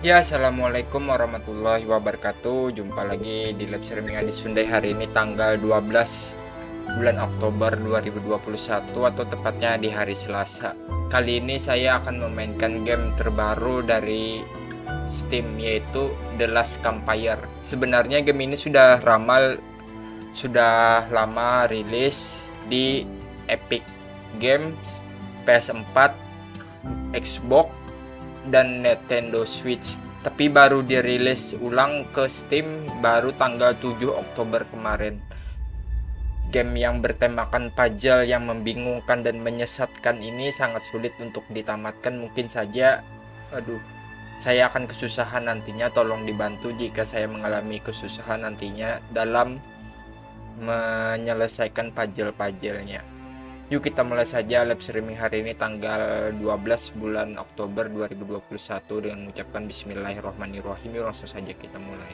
Ya, assalamualaikum warahmatullahi wabarakatuh. Jumpa lagi di live streaming Adi Sundai hari ini tanggal 12 bulan Oktober 2021 atau tepatnya di hari Selasa. Kali ini saya akan memainkan game terbaru dari Steam yaitu The Last Campfire. Sebenarnya game ini sudah lama rilis di Epic Games, PS4, Xbox dan Nintendo Switch, tapi baru dirilis ulang ke Steam baru tanggal 7 Oktober kemarin. Game yang bertemakan puzzle yang membingungkan dan menyesatkan ini sangat sulit untuk ditamatkan. Mungkin saja saya akan kesusahan nantinya. Tolong dibantu jika saya mengalami kesusahan nantinya dalam menyelesaikan puzzle-puzzlenya. Yuk kita mulai saja live streaming hari ini tanggal 12 bulan Oktober 2021 dengan mengucapkan bismillahirrahmanirrahim. Yuk langsung saja kita mulai.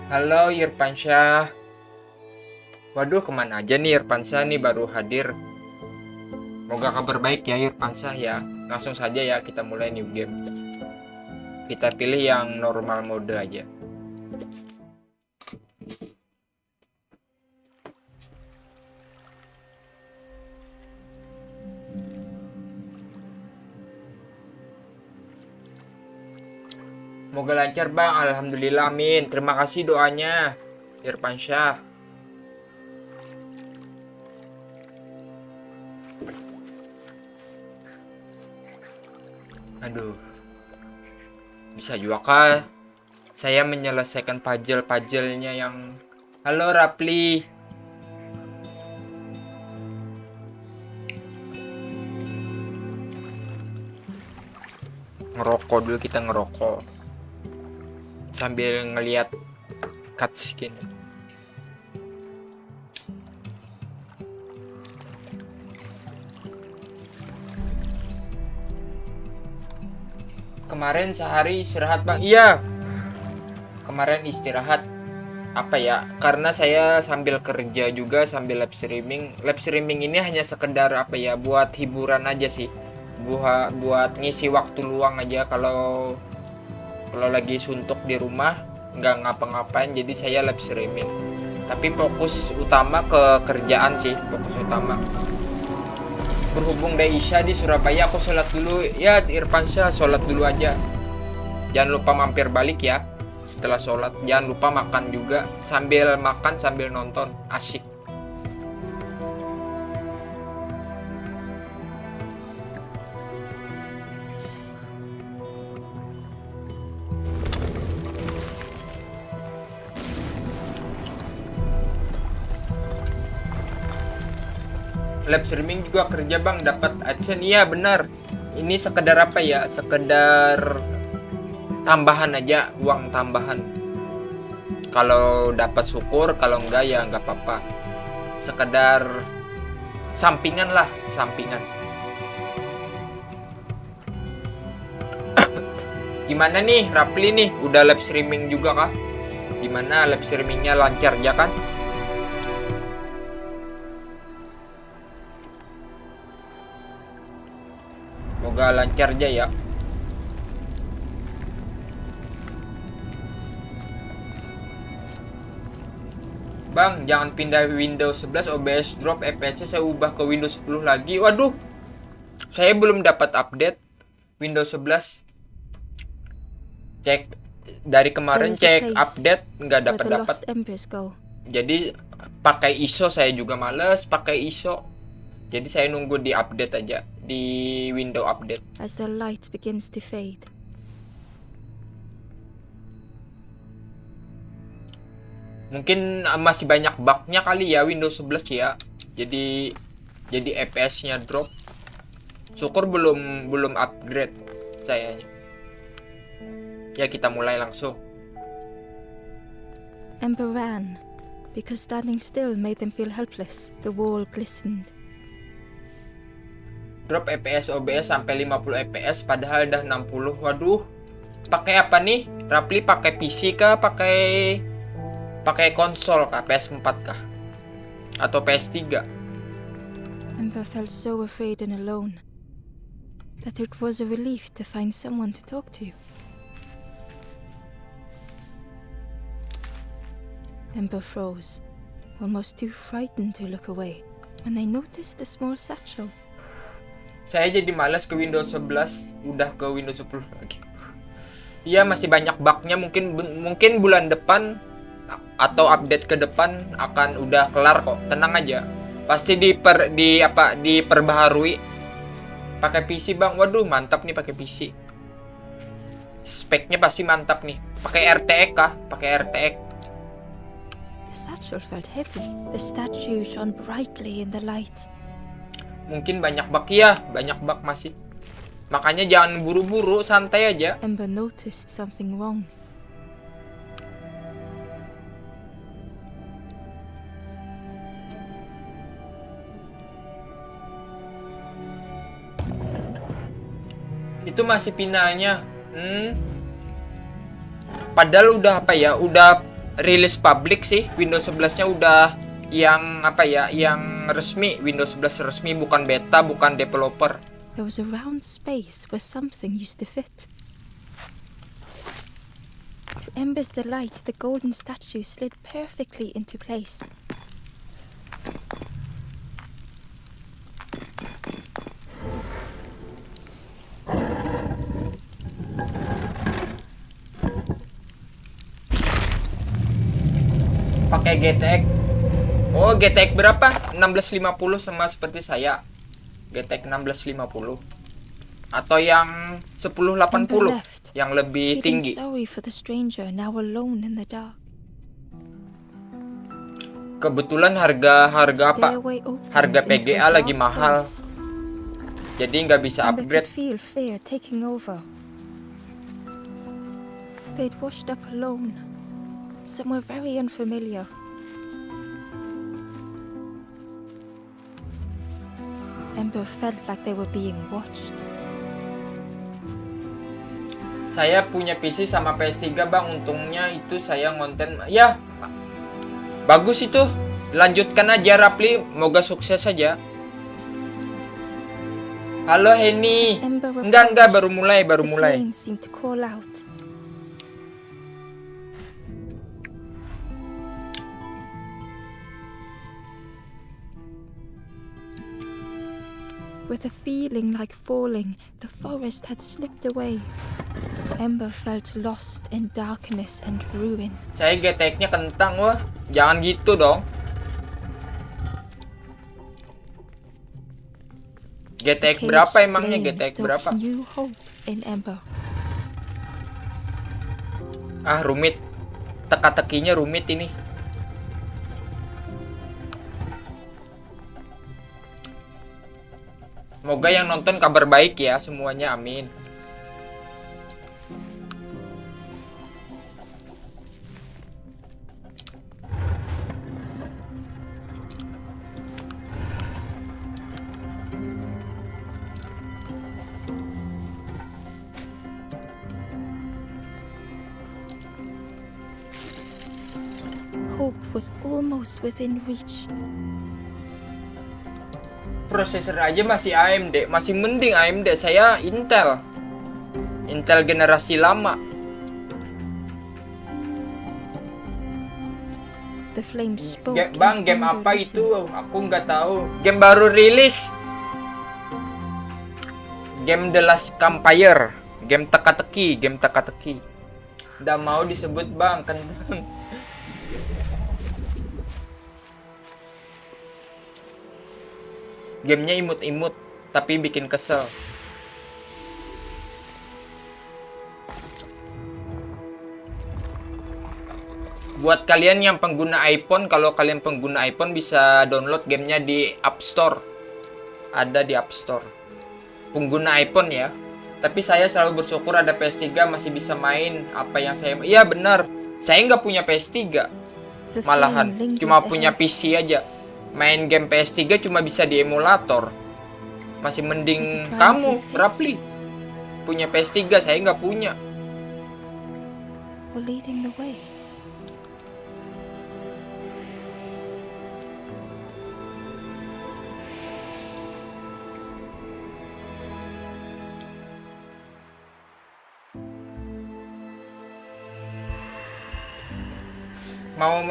Halo Irfansyah. Waduh, kemana aja nih Irfansyah nih, baru hadir. Semoga kabar baik ya Irfansyah ya. Langsung saja ya kita mulai new game. Kita pilih yang normal mode aja. Semoga lancar bang, alhamdulillah amin. Terima kasih doanya Irfansyah. Aduh, bisa juga kah saya menyelesaikan puzzle-puzzlenya yang... Halo Rapli. Ngerokok dulu, kita ngerokok sambil ngelihat cutscene. Kemarin sehari istirahat bang. Iya, kemarin istirahat apa ya, karena saya sambil kerja juga sambil live streaming. Live streaming ini hanya sekedar apa ya, buat hiburan aja sih, buat ngisi waktu luang aja. Kalau lagi suntuk di rumah nggak ngapa-ngapain, jadi saya live streaming. Tapi fokus utama ke kerjaan sih, fokus utama. Berhubung dari Isya di Surabaya, aku sholat dulu ya Irfansyah, sholat dulu aja. Jangan lupa mampir balik ya setelah sholat. Jangan lupa makan juga, sambil makan sambil nonton, asik. Live streaming juga kerja bang, dapat AdSense. Iya benar, ini sekedar apa ya, sekedar tambahan aja, uang tambahan. Kalau dapat syukur, kalau enggak ya enggak apa-apa. Sekedar sampingan lah, sampingan. Gimana nih Rapli nih, udah live streaming juga kah? Gimana live streamingnya, lancar ya kan? Semoga lancar aja ya. Bang, jangan pindah Windows 11, OBS drop, FPS saya ubah ke Windows 10 lagi. Waduh, saya belum dapat update Windows 11. Cek dari kemarin, cek update nggak dapat. Jadi pakai ISO saya juga males pakai ISO. Jadi saya nunggu di update aja, di window update. As the light begins to fade. Mungkin masih banyak bugnya kali ya Windows 11 ya. Jadi FPS-nya drop. Syukur belum upgrade sayanya. Ya kita mulai langsung. Ember ran because standing still made them feel helpless. The wall glistened. Drop FPS OBS sampai 50 FPS padahal udah 60. Waduh. Pakai apa nih? Rapli pakai PC kah? Pakai konsol kah? PS4 kah? Atau PS3? Ember felt so afraid and alone that it was a relief to find someone to talk to. Ember froze, almost too frightened to look away when they noticed the small satchel. Saya jadi malas ke Windows 11, udah ke Windows 10 lagi. Iya, masih banyak bugnya. Mungkin bulan depan atau update ke depan akan udah kelar kok. Tenang aja. Pasti diperbaharui. Pakai PC, Bang. Waduh, mantap nih pakai PC. Speknya pasti mantap nih. Pakai RTX kah? Pakai RTX. The satchel felt heavy. The statue shone brightly in the light. Mungkin banyak bug ya, banyak bug masih. Makanya jangan buru-buru, santai aja. Ember noticed something wrong. Itu masih finalnya. Padahal udah udah rilis publik sih. Windows 11-nya udah yang yang resmi. Windows 11 resmi, bukan beta, bukan developer. There was a round space where something used to fit. To Ember's delight, the golden statue slid perfectly into place. Pakai GTX. Oh, GTX berapa? 1650 sama seperti saya. GTX 1650. Atau yang 1080 yang lebih tinggi. Sorry for the stranger now alone in the dark. Kebetulan harga Harga PGA lagi mahal. Jadi nggak bisa upgrade. Feel fear taking over. They'd washed up alone, somewhere very unfamiliar. Ember felt like they were being watched. Saya punya PC sama PS3, Bang. Untungnya itu saya ngonten. Ya, bagus itu. Lanjutkan aja, Rapli. Moga sukses saja. Halo, Henny. Enggak, baru mulai. With a feeling like falling, the forest had slipped away. Ember felt lost in darkness and ruin. Saya GTX-nya kentang, wah. Jangan gitu dong. GTX berapa emangnya? GTX berapa? New hope in Ember. Ah, rumit. Teka-tekinya rumit ini. Semoga yang nonton kabar baik ya semuanya, amin. Hope was almost within reach. Prosesor aja masih AMD, masih mending AMD. Saya Intel generasi lama. The flames spoke. Bang, game apa itu? Aku nggak tahu. Game baru rilis. Game The Last Campfire. Game teka-teki. Udah mau disebut, Bang, kentang. Gamenya imut-imut, tapi bikin kesel. Buat kalian yang pengguna iPhone, kalau kalian pengguna iPhone bisa download gamenya di App Store. Ada di App Store. Pengguna iPhone ya. Tapi saya selalu bersyukur ada PS3 masih bisa main apa yang saya... Iya benar, saya nggak punya PS3. Malahan, cuma punya PC aja. Main game PS3 cuma bisa di emulator. Masih mending kamu, Rapli. Punya PS3, saya nggak punya.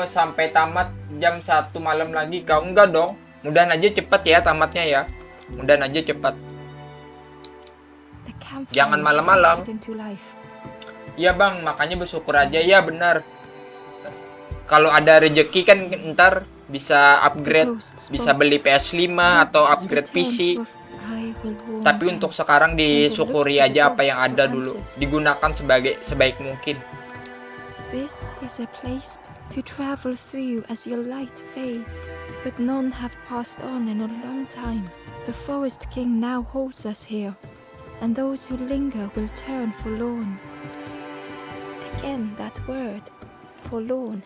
sampai tamat jam 1 malam lagi kau? Enggak dong. Mudahan aja cepet ya tamatnya ya. Mudahan aja cepet. Jangan malam-malam. Iya bang, makanya bersyukur aja ya benar. Kalau ada rezeki kan ntar bisa upgrade, bisa beli PS5 atau upgrade PC. Tapi untuk sekarang disyukuri aja apa yang ada dulu. Digunakan sebaik mungkin. This is a place to travel through as your light fades, but none have passed on in a long time. The Forest King now holds us here, and those who linger will turn forlorn. Again that word, forlorn.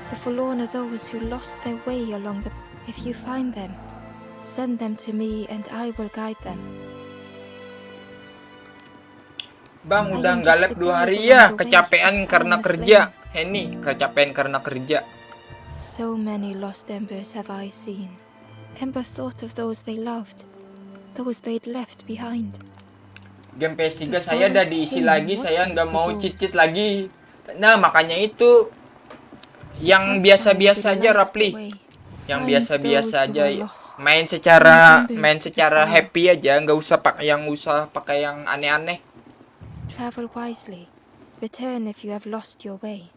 The forlorn are those who lost their way along the... If you find them, send them to me and I will guide them. Bang, udah nggak lab 2 hari ya, kecapean karena kerja. Henny, kecapean karena kerja. So many lost embers have I seen. Ember thought of those they loved, those they'd left behind. Game PS3 saya udah diisi lagi, saya nggak mau cheat lagi. Nah, makanya itu yang biasa-biasa aja, Rapli. Yang biasa-biasa aja, main secara happy aja, nggak usah pakai yang aneh-aneh. Travel wisely. Return if you have lost your way.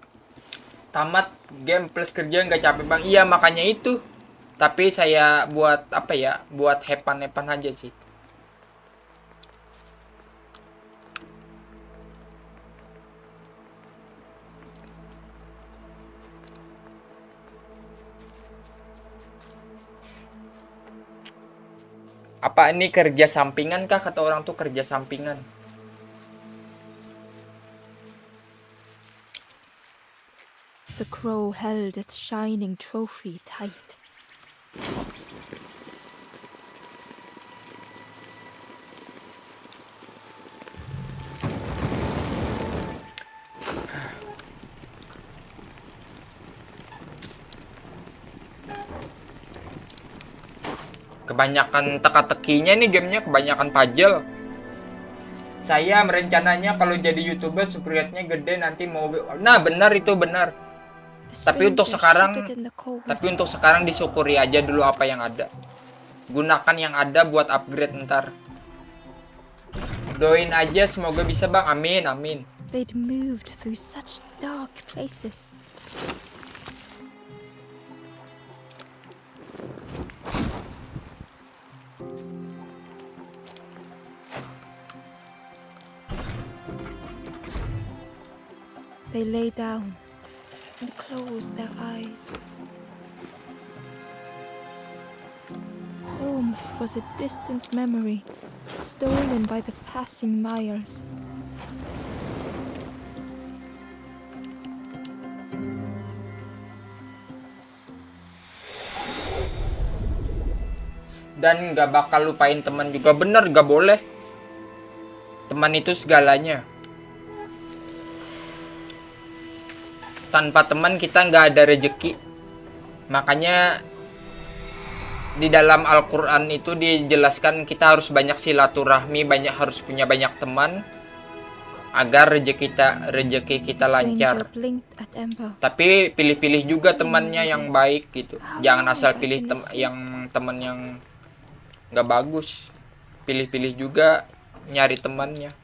Tamat game plus kerja nggak capek bang. Iya makanya itu. Tapi saya buat apa ya? Buat hepan-hepan aja sih. Apa ini kerja sampingan kah? Kata orang tuh kerja sampingan. The crow held its shining trophy tight. Kebanyakan teka-tekinya nih gamenya, kebanyakan puzzle. Saya merencananya kalau jadi YouTuber subscribe-nya gede nanti mau. Nah, benar itu benar. Tapi untuk sekarang disyukuri aja dulu apa yang ada. Gunakan yang ada buat upgrade ntar. Doain aja semoga bisa bang, amin amin. They'd moved through such dark places. They lay down and closed their eyes. Warmth was a distant memory, stolen by the passing miles. Dan gak bakal lupain teman juga, bener, gak boleh. Teman itu segalanya. Tanpa teman kita nggak ada rezeki. Makanya di dalam Al-Quran itu dijelaskan kita harus banyak silaturahmi, harus punya banyak teman agar rezeki kita lancar. Tapi pilih-pilih juga temannya yang baik gitu. Jangan asal pilih teman yang nggak bagus. Pilih-pilih juga, nyari temannya.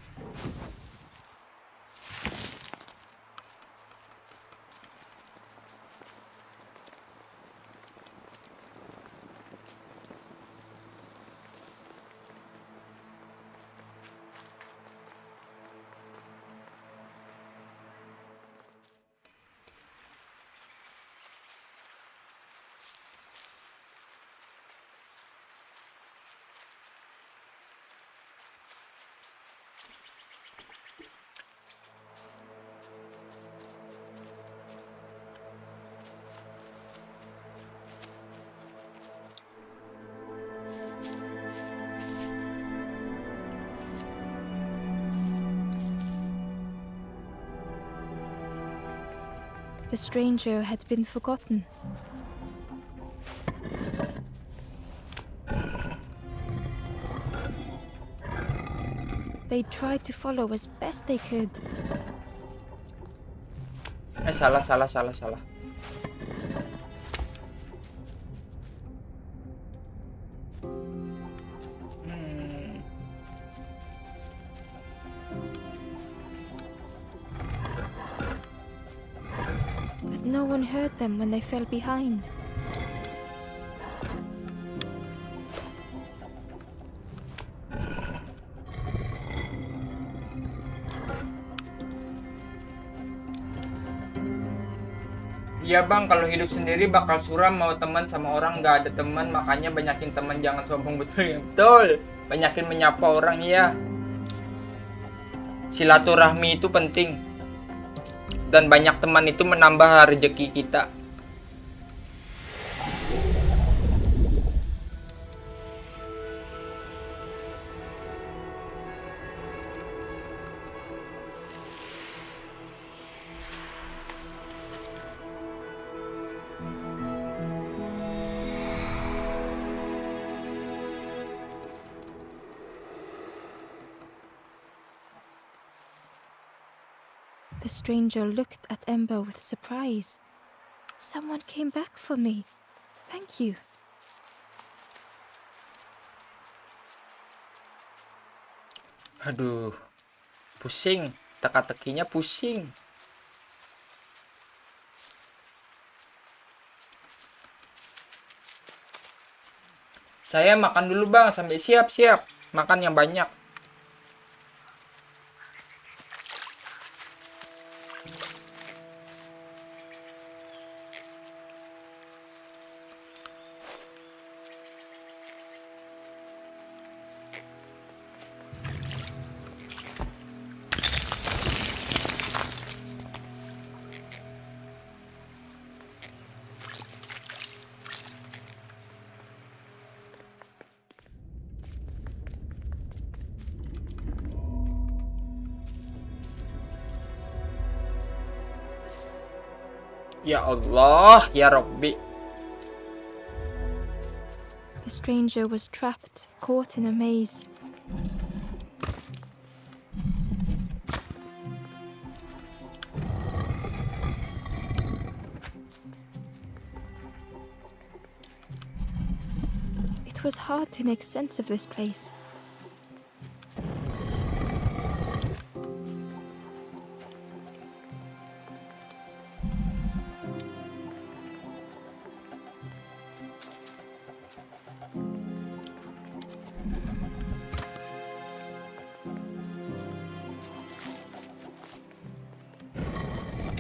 The stranger had been forgotten. They tried to follow as best they could. salah. But no one heard them when they fell behind. Iya bang, kalau hidup sendiri bakal suram, mau teman sama orang nggak ada teman, makanya banyakin teman, jangan sombong. Betul ya, betul. Banyakin menyapa orang ya. Silaturahmi itu penting. Dan banyak teman itu menambah rezeki kita. The stranger looked at Ember with surprise. Someone came back for me. Thank you. Aduh, pusing. Teka-tekinya pusing. Saya makan dulu bang, sampai siap-siap. Makan yang banyak. Ya Allah, ya Rabbi. The stranger was trapped, caught in a maze. It was hard to make sense of this place.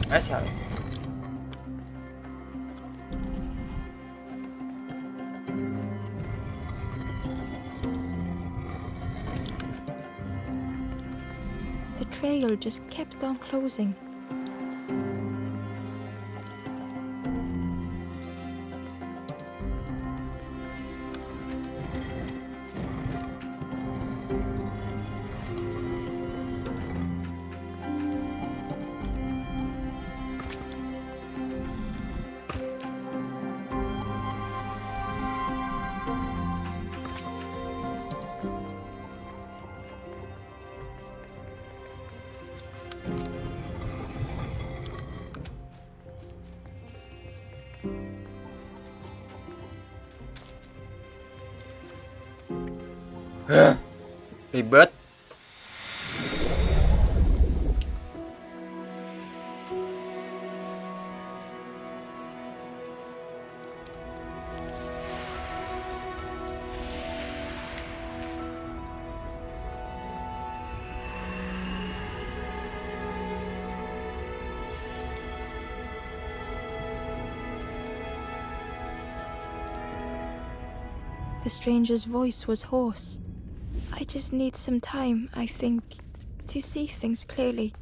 Asal. The trail just kept on closing. Ribet. The stranger's voice was hoarse. I just need some time, I think, to see things clearly.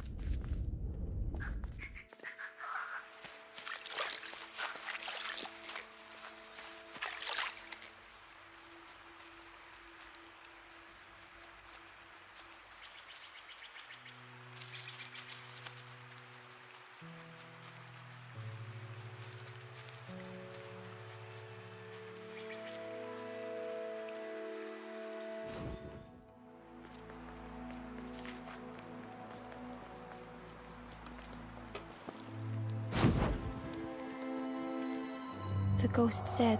The ghost said,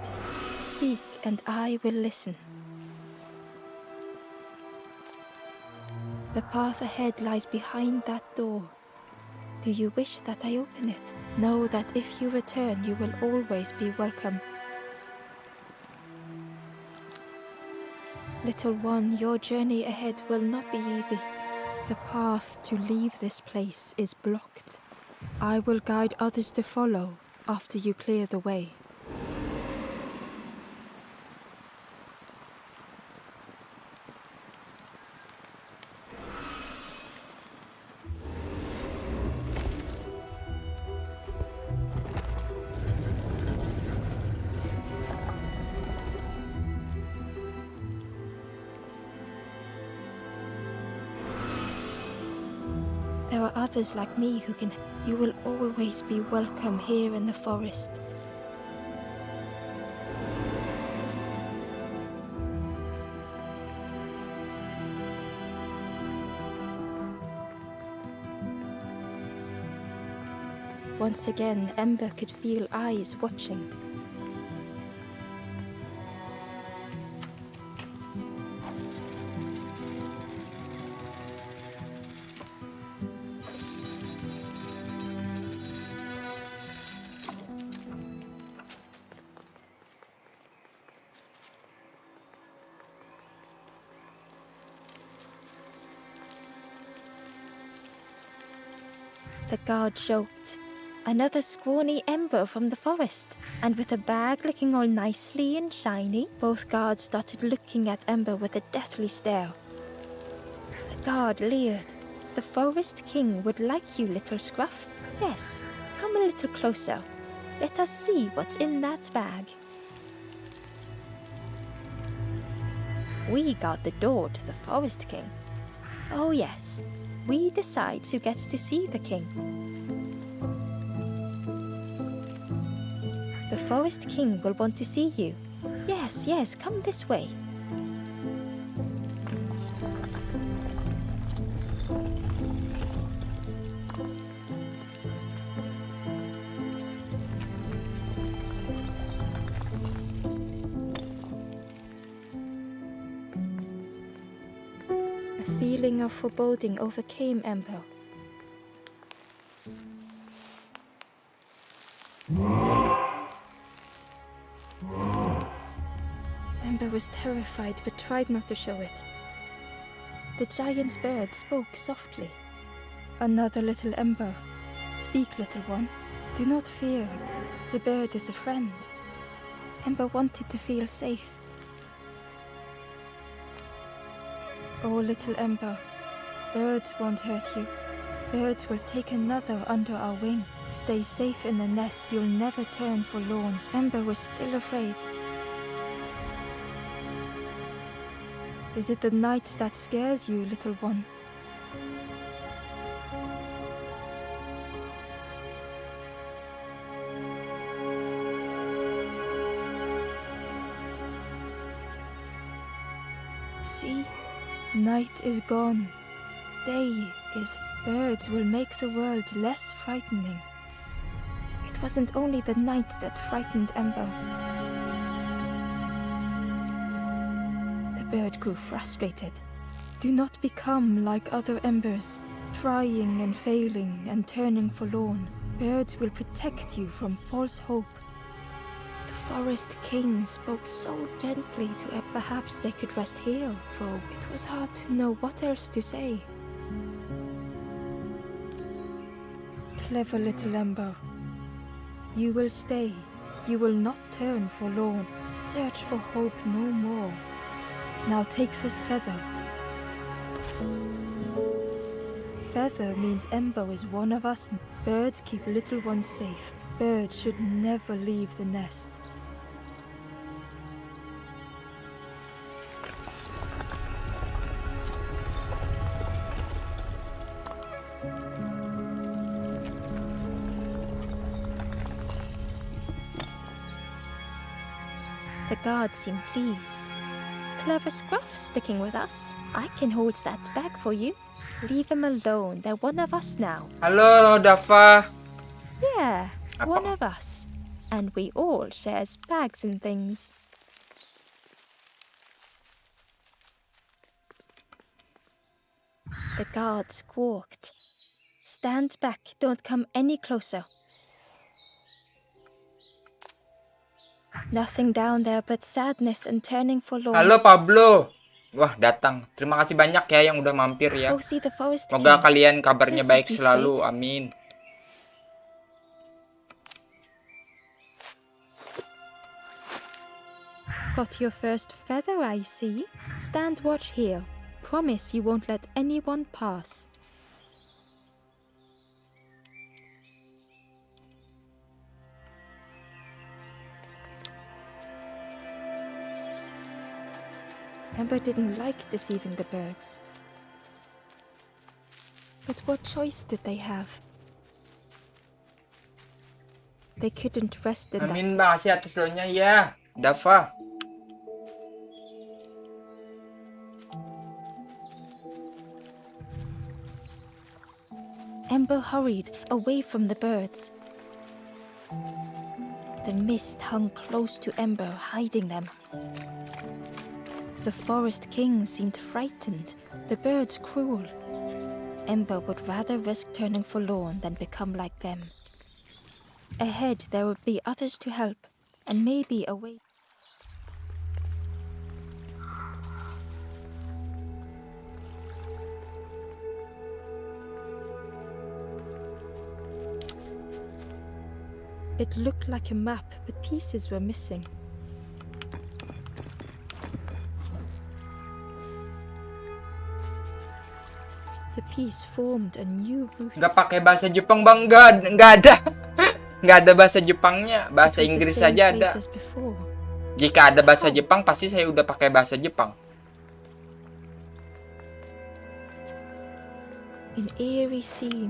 "Speak and I will listen." The path ahead lies behind that door. Do you wish that I open it? Know that if you return, you will always be welcome. Little one, your journey ahead will not be easy. The path to leave this place is blocked. I will guide others to follow after you clear the way. There are others like me who can. You will always be welcome here in the forest. Once again, Ember could feel eyes watching. The guard joked. Another scrawny Ember from the forest. And with a bag looking all nicely and shiny, both guards started looking at Ember with a deathly stare. The guard leered. The Forest King would like you, little scruff. Yes, come a little closer. Let us see what's in that bag. We guard the door to the Forest King. Oh yes, we decide who gets to see the king. The Forest King will want to see you. Yes, yes, come this way. A feeling of foreboding overcame Ember. Ember was terrified but tried not to show it. The giant bird spoke softly. Another little Ember. Speak, little one. Do not fear. The bird is a friend. Ember wanted to feel safe. Oh, little Ember. Birds won't hurt you. Birds will take another under our wing. Stay safe in the nest. You'll never turn forlorn. Ember was still afraid. Is it the night that scares you, little one? See? Night is gone. Day is. Birds will make the world less frightening. It wasn't only the night that frightened Ember. The bird grew frustrated. Do not become like other Embers, trying and failing and turning forlorn. Birds will protect you from false hope. The Forest King spoke so gently to Ember. Perhaps they could rest here, for it was hard to know what else to say. Clever little Ember. You will stay. You will not turn forlorn. Search for hope no more. Now take this feather. Feather means Ember is one of us. Birds keep little ones safe. Birds should never leave the nest. The guards seem pleased. Clever Scruff sticking with us. I can hold that bag for you. Leave them alone. They're one of us now. Halo, Dava. Yeah, Apa? one of us. And we all shares bags and things. The guard squawked. Stand back, don't come any closer. Nothing down there but sadness and turning forlorn. Halo Pablo. Wah, datang. Terima kasih banyak ya yang udah mampir ya. Go see the forest Semoga king. kalian kabarnya He'll baik set you selalu. straight. Amin. Got your first feather, I see. Stand watch here. Promise you won't let anyone pass. Ember didn't like deceiving the birds. But what choice did they have? They couldn't rest in that. Amin, makasih atas doanya ya. Dava. Ember hurried away from the birds. The mist hung close to Ember, hiding them. The forest king seemed frightened, the birds cruel. Ember would rather risk turning forlorn than become like them. Ahead there would be others to help, and maybe a way. It looked like a map, but pieces were missing. The piece formed a new route. Nggak pakai bahasa Jepang bang, nggak ada. Nggak ada bahasa Jepangnya, bahasa It was the Inggris same saja ada. place as before. Jika ada bahasa Jepang pasti saya udah pakai bahasa Jepang. An eerie scene,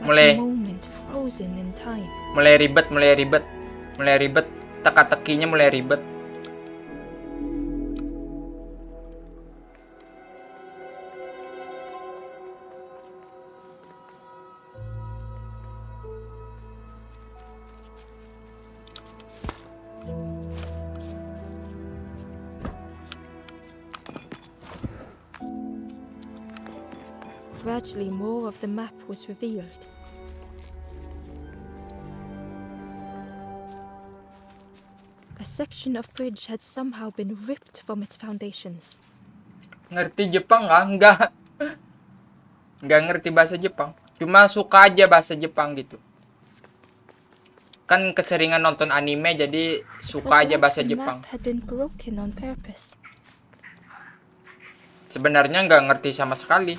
Mulai. like a moment frozen in time. Mulai ribet. Teka-tekinya mulai ribet. Gradually, more of the map was revealed. A section of bridge had somehow been ripped from its foundations. Ngerti Jepang nggak? Nggak ngerti bahasa Jepang. Cuma suka aja bahasa Jepang gitu. Kan keseringan nonton anime jadi suka aja bahasa The Jepang. map had been broken on purpose. Sebenarnya nggak ngerti sama sekali.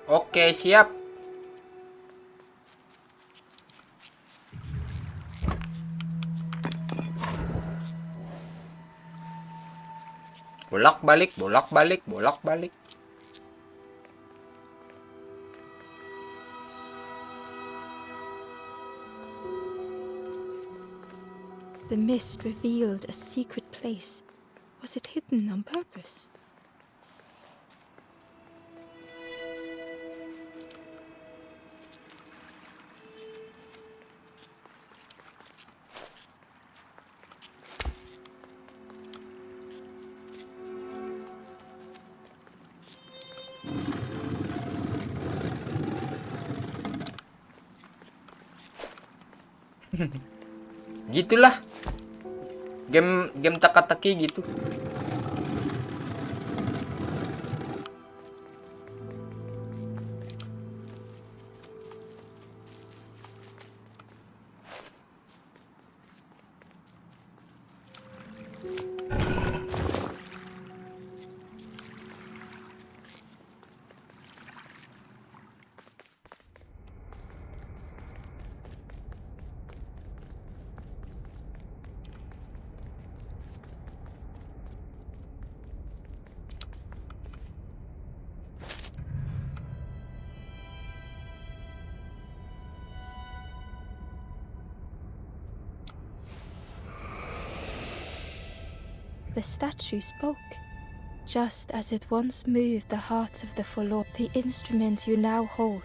Oke, siap. Bolak-balik. The mist revealed a secret place. Was it hidden on purpose? Gitulah. Game teka-teki gitu. the statue spoke. Just as it once moved the hearts of the forlorn, the instrument you now hold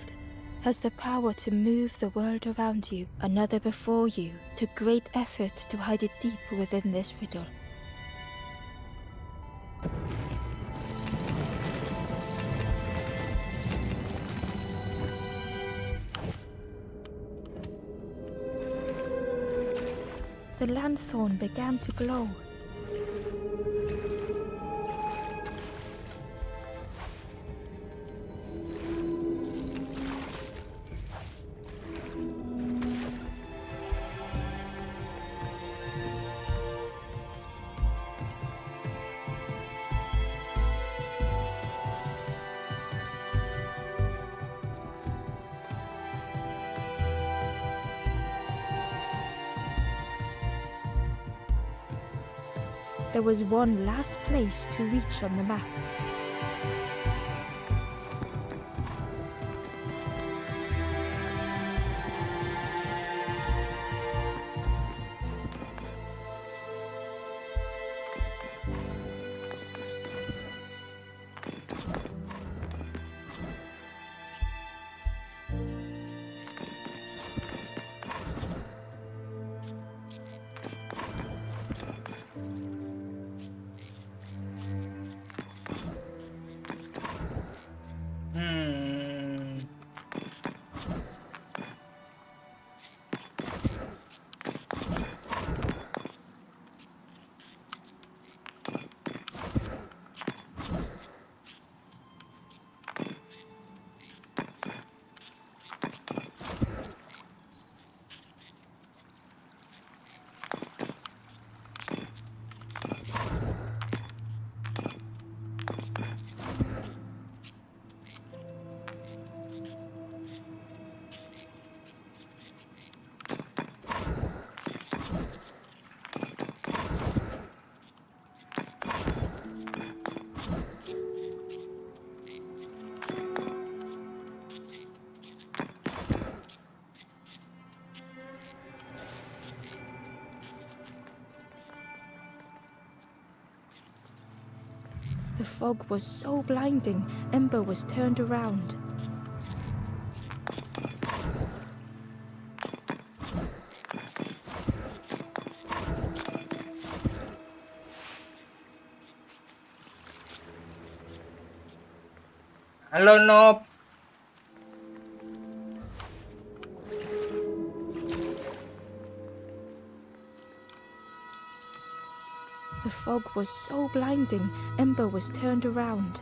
has the power to move the world around you, another before you, to great effort to hide it deep within this riddle. The lanthorn began to glow. There was one last place to reach on the map. The fog was so blinding, Ember was turned around. Halo Nob. The fog was so blinding, Ember was turned around.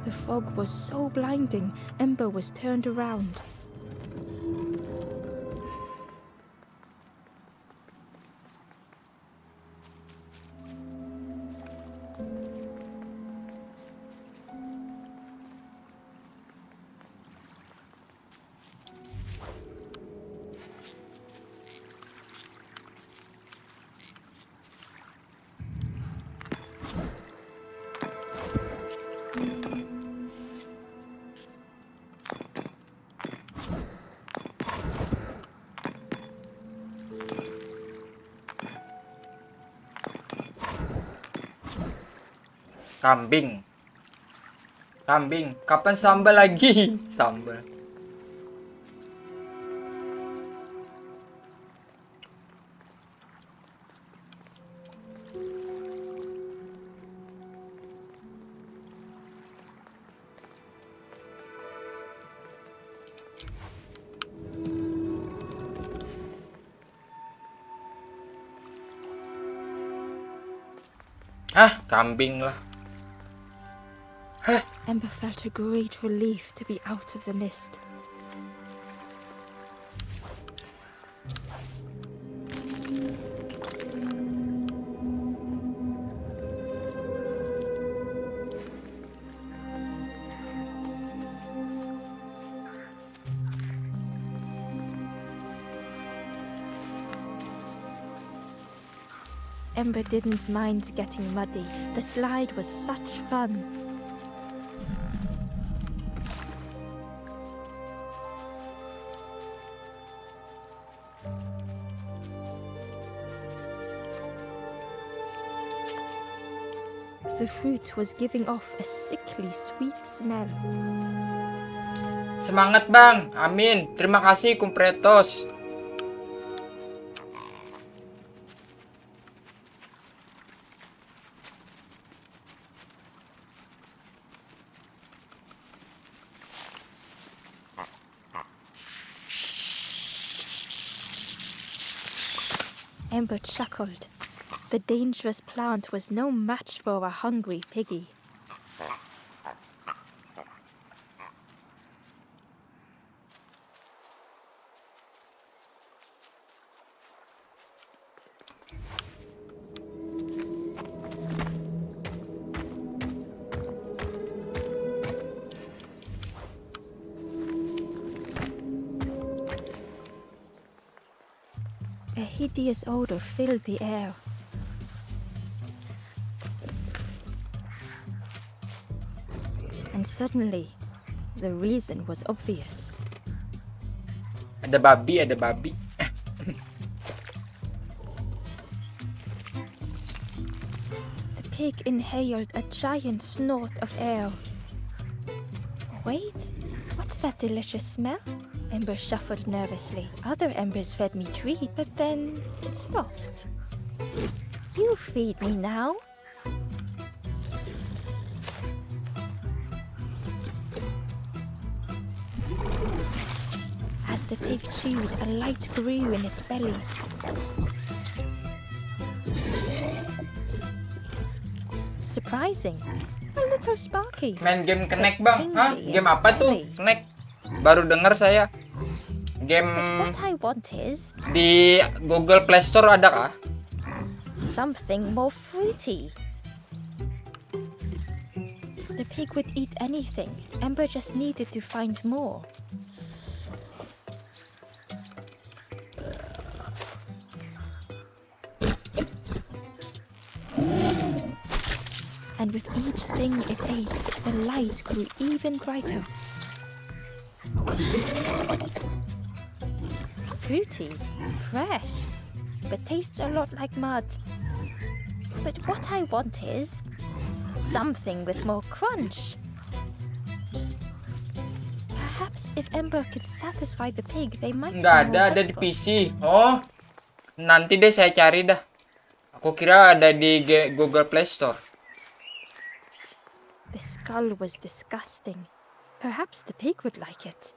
The fog was so blinding, Ember was turned around. Kambing. Kambing. Kapan sambal lagi? Sambal. Ah, kambing lah. Ember felt a great relief to be out of the mist. Ember didn't mind getting muddy. The slide was such fun. The fruit was giving off a sickly sweet smell. Semangat bang, amin. Terima kasih Kumpretos. Ember chuckled. The dangerous plant was no match for a hungry piggy. A hideous odor filled the air. And suddenly, the reason was obvious. Ada babi, ada babi. The pig inhaled a giant snort of air. Wait, what's that delicious smell? Ember shuffled nervously. Other embers fed me treat, but then stopped. You feed me now. As the pig chewed, a light grew in its belly. Surprising. A little sparky. Main game Connect bang. Hah? Game apa tuh? Connect. Baru denger saya. Game What I want is di Google Play Store ada kah? something more fruity. The pig would eat anything. Ember just needed to find more. And with each thing it ate, the light grew even brighter. Fruity, fresh, but tastes a lot like mud. But what I want is something with more crunch. Perhaps if Ember could satisfy the pig, they might be Nggak more ada di helpful. PC. Oh, nanti deh saya cari dah. Aku kira ada di Google Play Store. The skull was disgusting. Perhaps the pig would like it.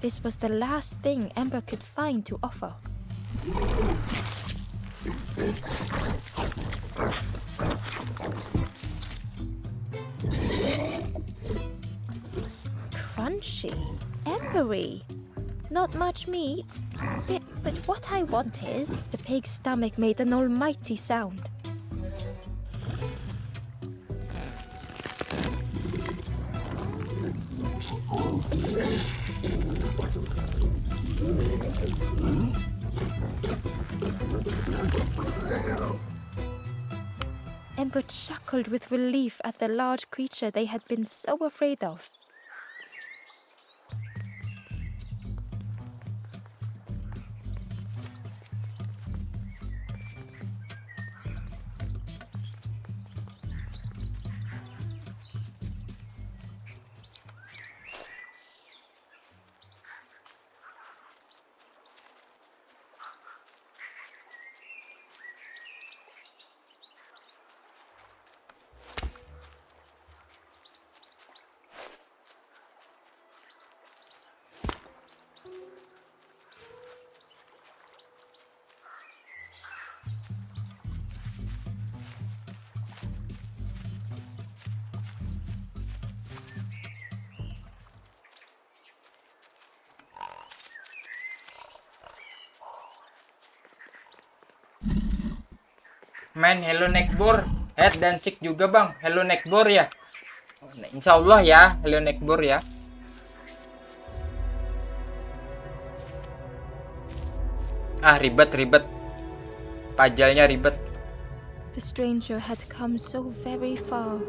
This was the last thing Ember could find to offer. Crunchy, embery, not much meat. But what I want is, the pig's stomach made an almighty sound. Ember chuckled with relief at the large creature they had been so afraid of. Main Hello Neckbore, head dan seek juga bang. Hello Neckbore ya. Nah, insya Allah ya, Hello Neckbore ya. Ah ribet. Pajalnya ribet. The stranger had come so very far.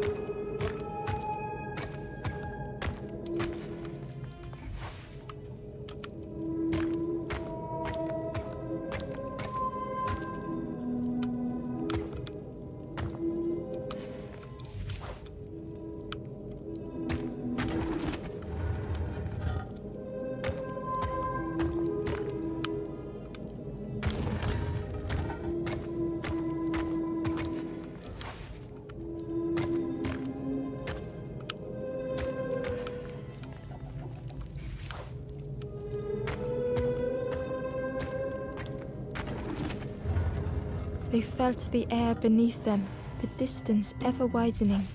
They felt the air beneath them, the distance ever widening.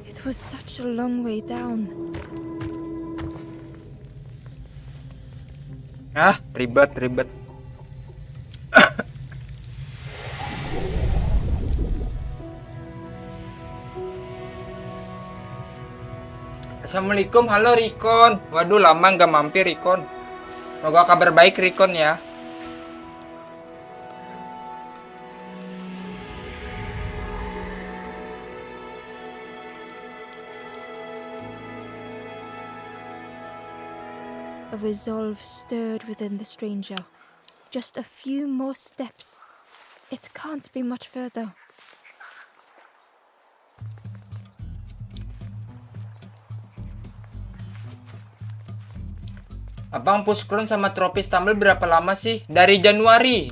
It was such a long way down. Ah, ribet. Assalamualaikum, halo Rikon. Waduh, lama nggak mampir Rikon. Semoga kabar baik Rikon ya. A resolve stirred within the stranger. Just a few more steps. It can't be much further. Abang pushcron sama tropis tumble berapa lama sih? Dari Januari.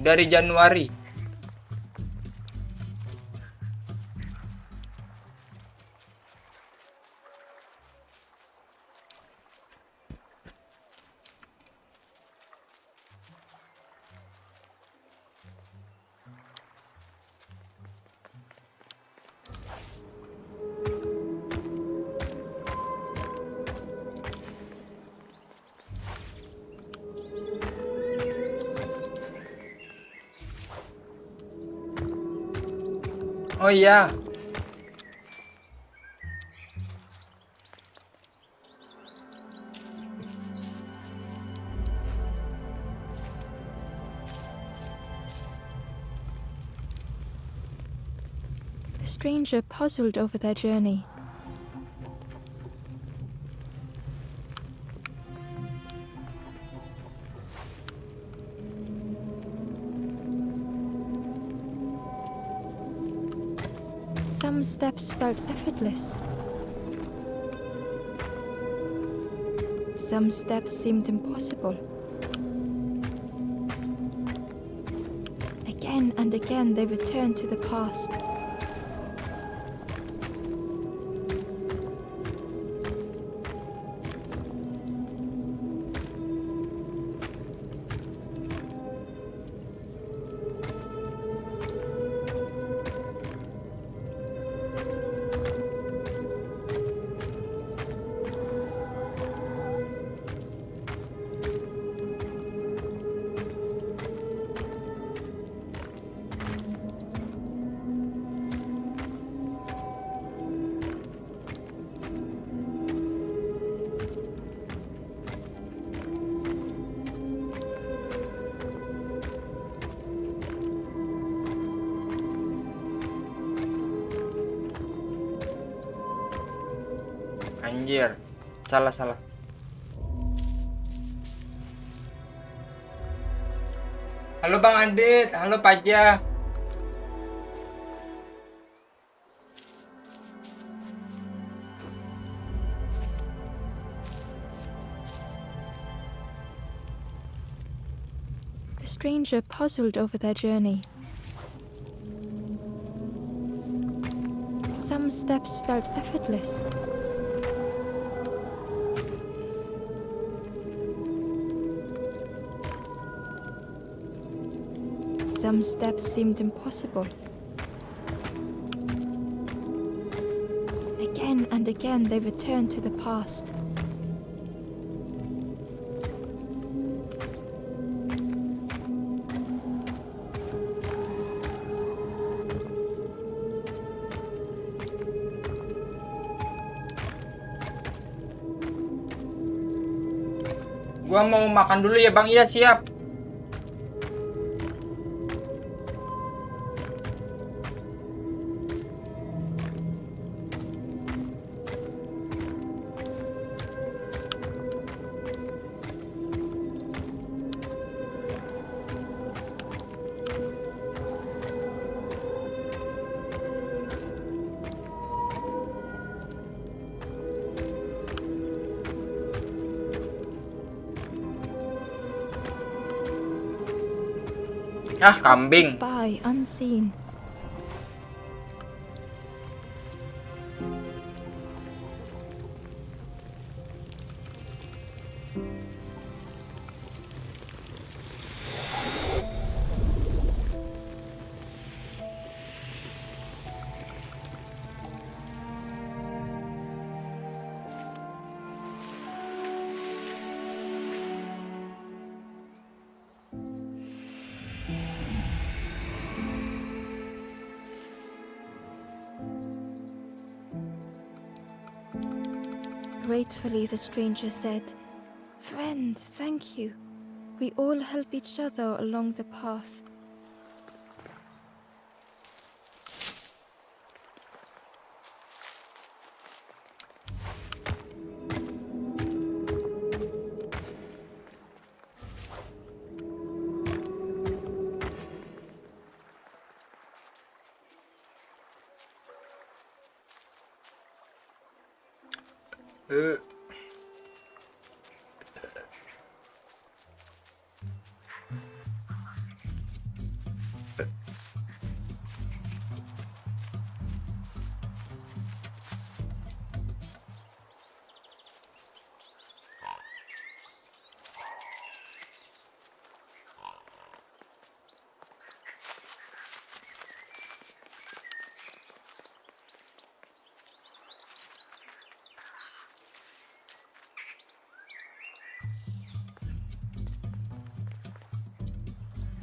Oh iya. The stranger puzzled over their journey. Some steps felt effortless. Some steps seemed impossible. Again and again they returned to the past. Anjir, salah. Halo Bang Adit, halo Pajah. The stranger puzzled over their journey. Some steps felt effortless. Some steps seemed impossible. Again and again they returned to the past. Gua mau makan dulu ya Bang. Iya siap. Ah, kambing. By unseen. Gratefully, the stranger said, "Friend, thank you. We all help each other along the path."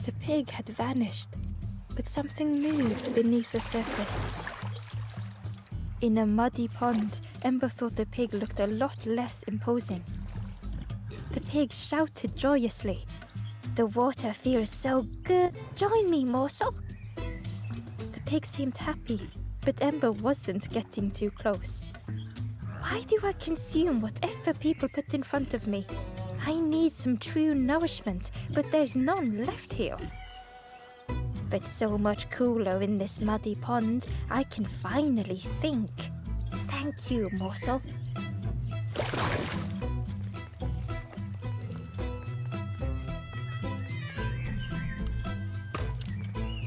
The pig had vanished, but something moved beneath the surface. In a muddy pond, Ember thought the pig looked a lot less imposing. The pig shouted joyously, "The water feels so good! Join me, morsel!" The pig seemed happy, but Ember wasn't getting too close. Why do I consume whatever people put in front of me? I need some true nourishment, but there's none left here. But so much cooler in this muddy pond, I can finally think. Thank you, morsel.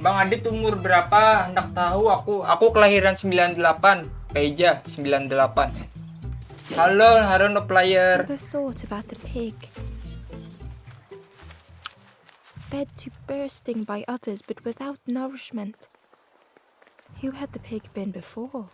Bang Adit umur berapa? Hendak tahu aku kelahiran 98. Peja 98. Halo, Harono player. Never thought about the pig. Fed to bursting by others but without nourishment. Who had the pig been before?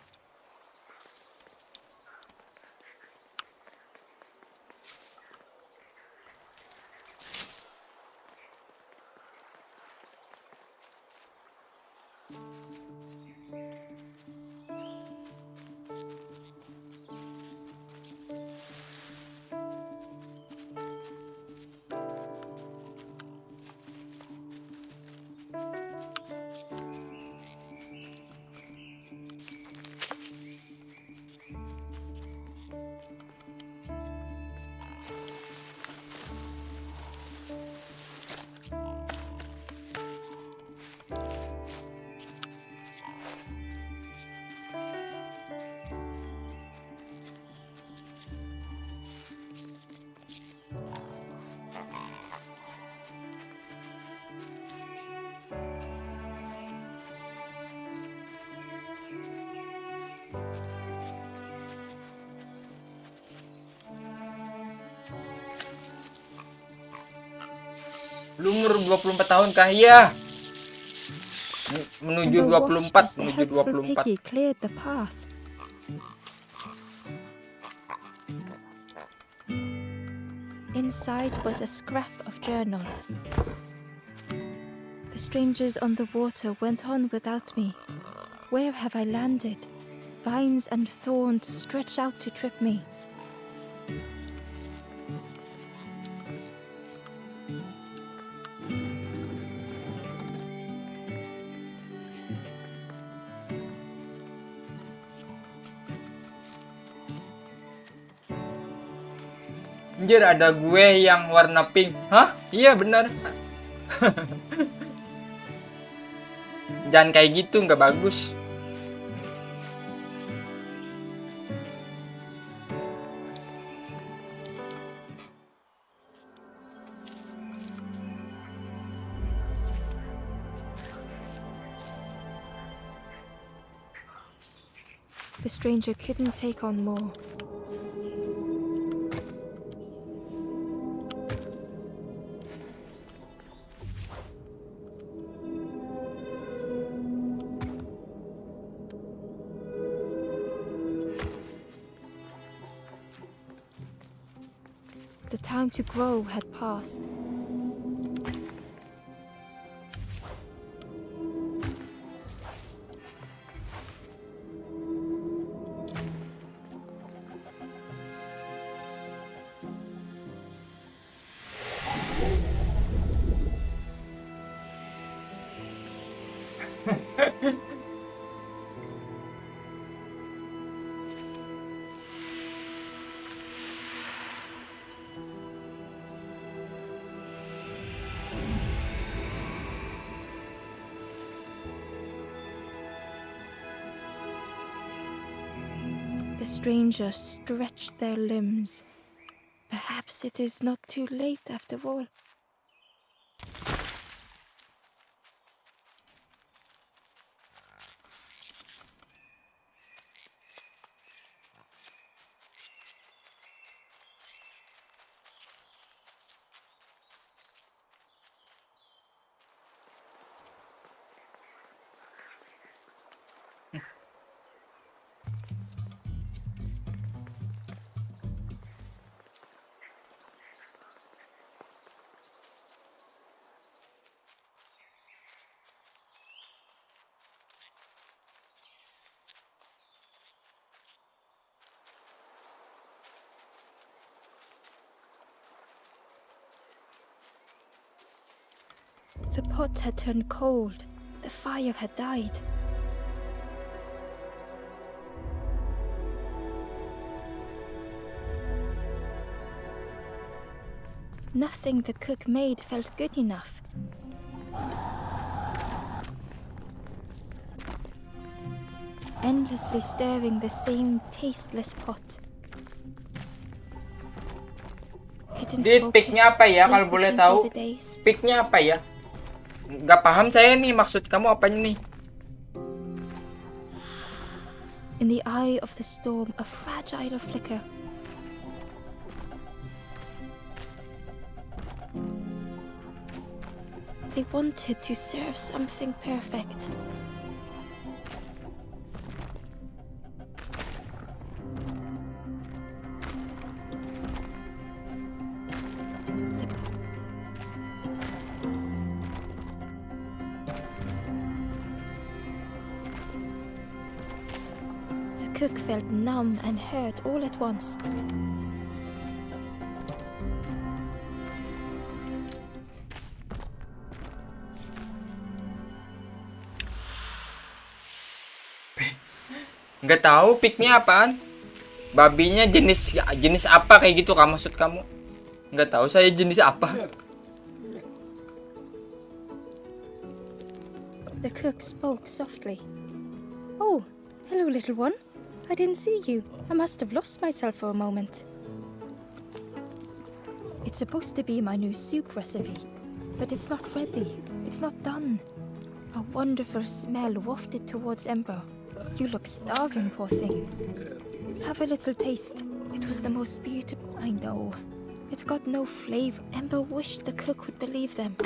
Lu umur 24 tahun kah? Iya. Menuju 24, menuju 24. Piggy cleared the path. Inside was a scrap of journal. The strangers on the water went on without me. Where have I landed? Vines and thorns stretch out to trip me. Anjir, ada gue yang warna pink. Hah? Iya benar. Jangan kayak gitu, nggak bagus. The stranger couldn't take on more. The time to grow had passed. The stranger stretched their limbs. Perhaps it is not too late after all. The pot had turned cold. The fire had died. Nothing the cook made felt good enough. endlessly stirring the same tasteless pot. Couldn't Dit, picknya apa ya sleep kalau boleh cooking tahu? for the days. Picknya apa ya? Nggak paham saya nih, maksud kamu apa nih? In the eye of the storm, a fragile flicker. They wanted to serve something perfect. The cook felt numb and hurt all at once. Nggak tahu picknya apaan. Babinya jenis apa kayak gitu kamu, maksud kamu? Nggak tahu saya jenis apa. The cook spoke softly. Oh, hello, little one. I didn't see you. I must have lost myself for a moment. It's supposed to be my new soup recipe, but it's not ready. It's not done. A wonderful smell wafted towards Ember. You look starving, poor thing. Have a little taste. It was the most beautiful. I know. It's got no flavor. Ember wished the cook would believe them.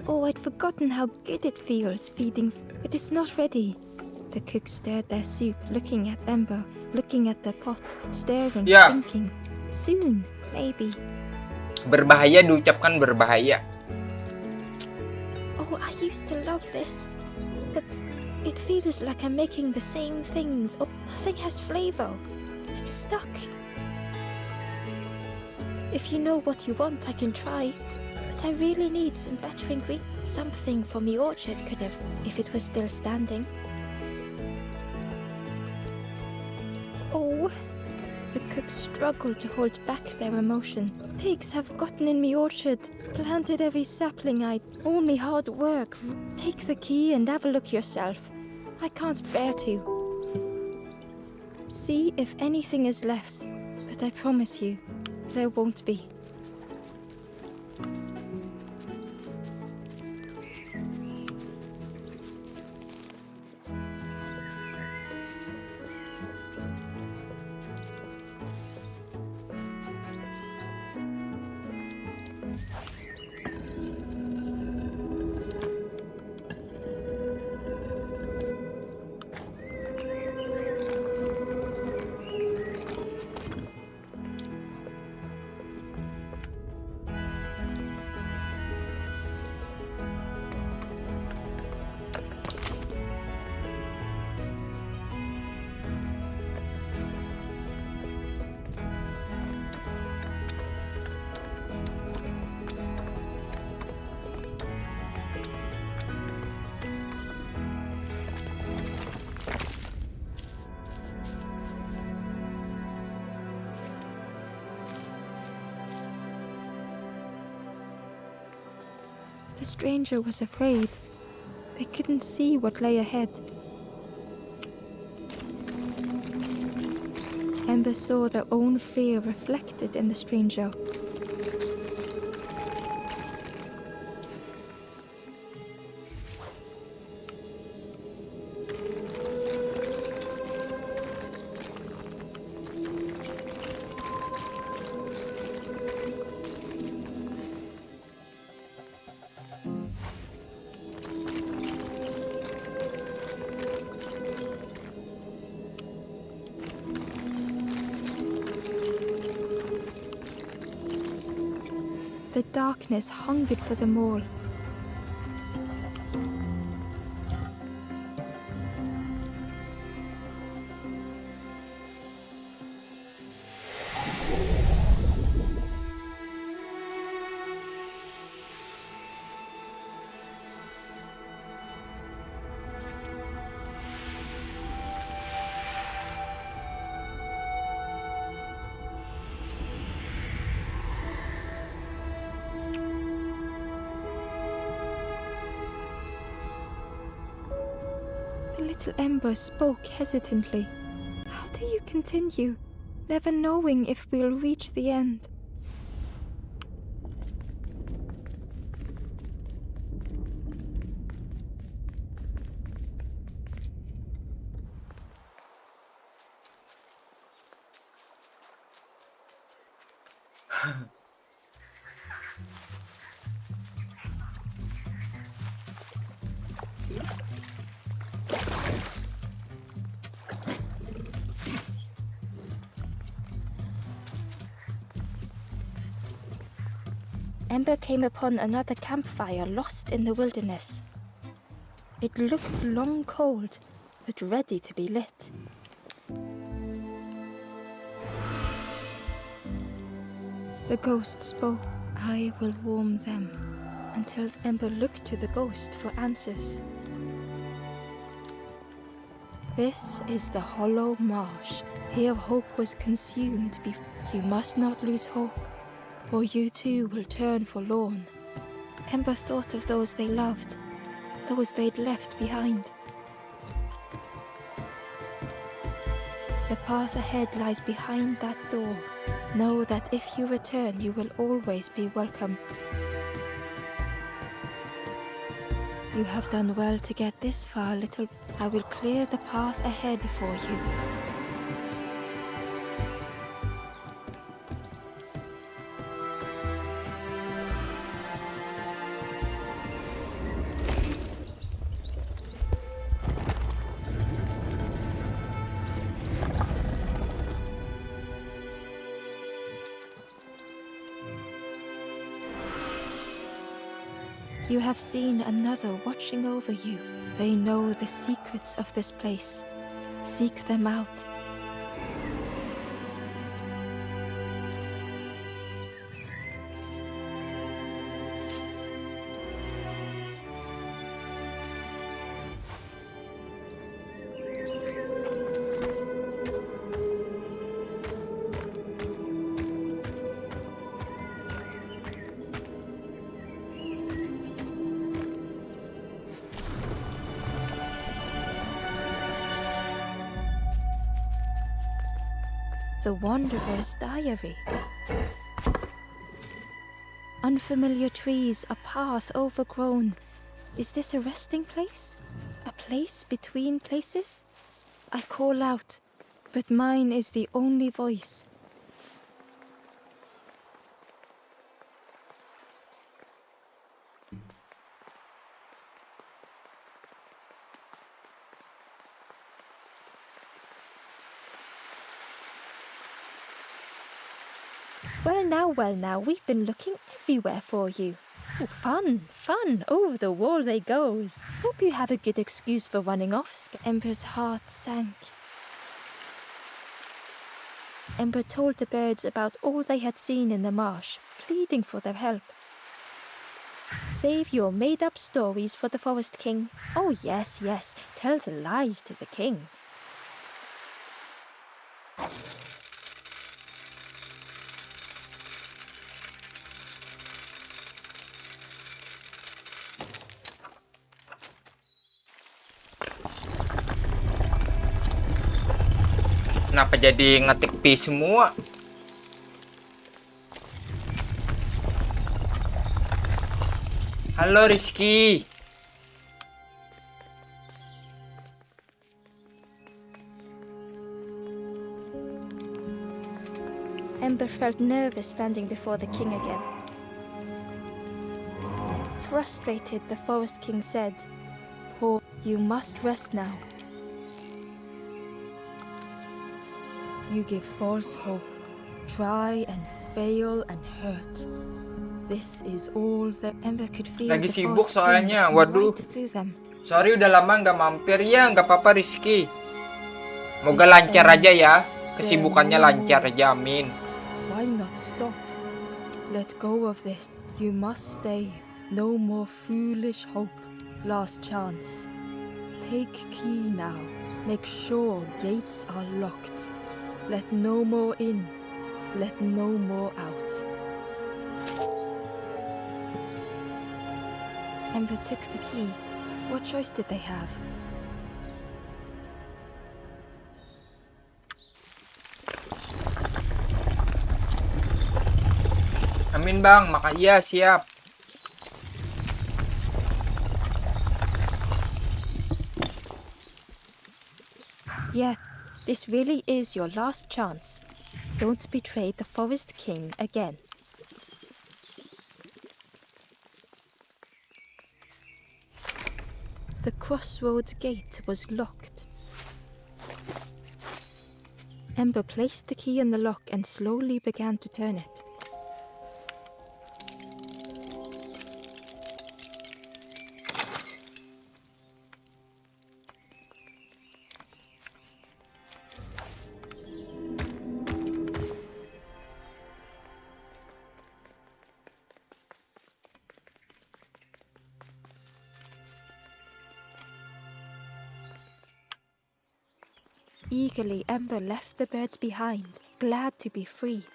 Oh, I'd forgotten how good it feels feeding, but it's not ready. The cook stirred their soup, looking at Ember, looking at the pot, staring, Yeah. thinking. Soon, maybe. Berbahaya, diucapkan berbahaya. Oh, I used to love this, but it feels like I'm making the same things. Oh, nothing has flavor. I'm stuck. If you know what you want, I can try. But I really need some better ingredients. Something from the orchard could have, if it was still standing. Oh. The cooks struggled to hold back their emotion. Pigs have gotten in me orchard, planted every sapling all me hard work. Take the key and have a look yourself. I can't bear to. See if anything is left, but I promise you, there won't be. The stranger was afraid. They couldn't see what lay ahead. Ember saw their own fear reflected in the stranger. The darkness hungered for them all. Little Ember spoke hesitantly. How do you continue, never knowing if we'll reach the end? Ember came upon another campfire lost in the wilderness. It looked long cold, but ready to be lit. The ghost spoke. I will warm them, until Ember looked to the ghost for answers. This is the hollow marsh. Here hope was consumed. You must not lose hope, or you too will turn forlorn. Ember thought of those they loved, those they'd left behind. The path ahead lies behind that door. Know that if you return, you will always be welcome. You have done well to get this far, little. I will clear the path ahead for you. You have seen another watching over you. They know the secrets of this place. Seek them out. The Wanderer's Diary. Unfamiliar trees, a path overgrown. Is this a resting place? A place between places? I call out, but mine is the only voice. Well now, we've been looking everywhere for you. Oh, fun, over the wall they goes. Hope you have a good excuse for running off. Ember's heart sank. Ember told the birds about all they had seen in the marsh, pleading for their help. Save your made-up stories for the Forest King. Oh yes, tell the lies to the king. Kenapa jadi ngetik P semua? Halo Rizky. Ember felt nervous standing before the king again. Frustrated, the Forest King said, "Poor, you must rest now. You give false hope, try and fail and hurt. This is all that." Ember could feel Lagi the sibuk Forest soalnya, King waduh. right through them. Sorry udah lama nggak mampir ya, nggak apa-apa Rizky. Moga lancar aja ya, kesibukannya lancar, jamin. Why not stop? Let go of this. You must stay. No more foolish hope. Last chance. Take key now. Make sure gates are locked. Let no more in. Let no more out. Ember took the key. What choice did they have? Amin bang, iya siap. Yeah, this really is your last chance. Don't betray the Forest King again. The crossroads gate was locked. Ember placed the key in the lock and slowly began to turn it. Eagerly, Ember left the birds behind, glad to be free.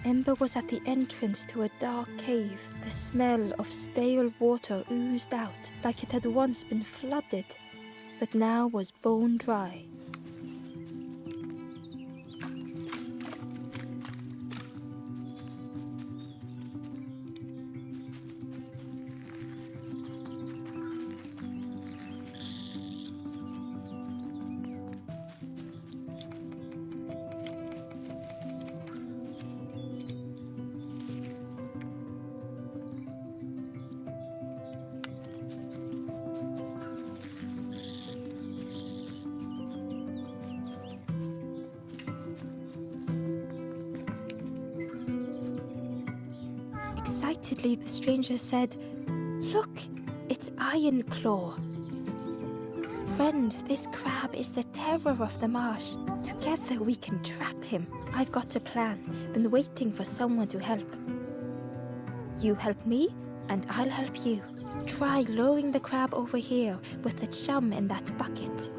Ember was at the entrance to a dark cave. The smell of stale water oozed out like it had once been flooded, but now was bone dry. Excitedly, the stranger said, "Look, it's Iron Claw. Friend, this crab is the terror of the marsh. Together we can trap him. I've got a plan. Been waiting for someone to help. You help me, and I'll help you. Try lowering the crab over here with the chum in that bucket."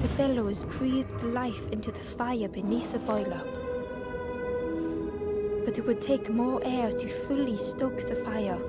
The bellows breathed life into the fire beneath the boiler. But it would take more air to fully stoke the fire.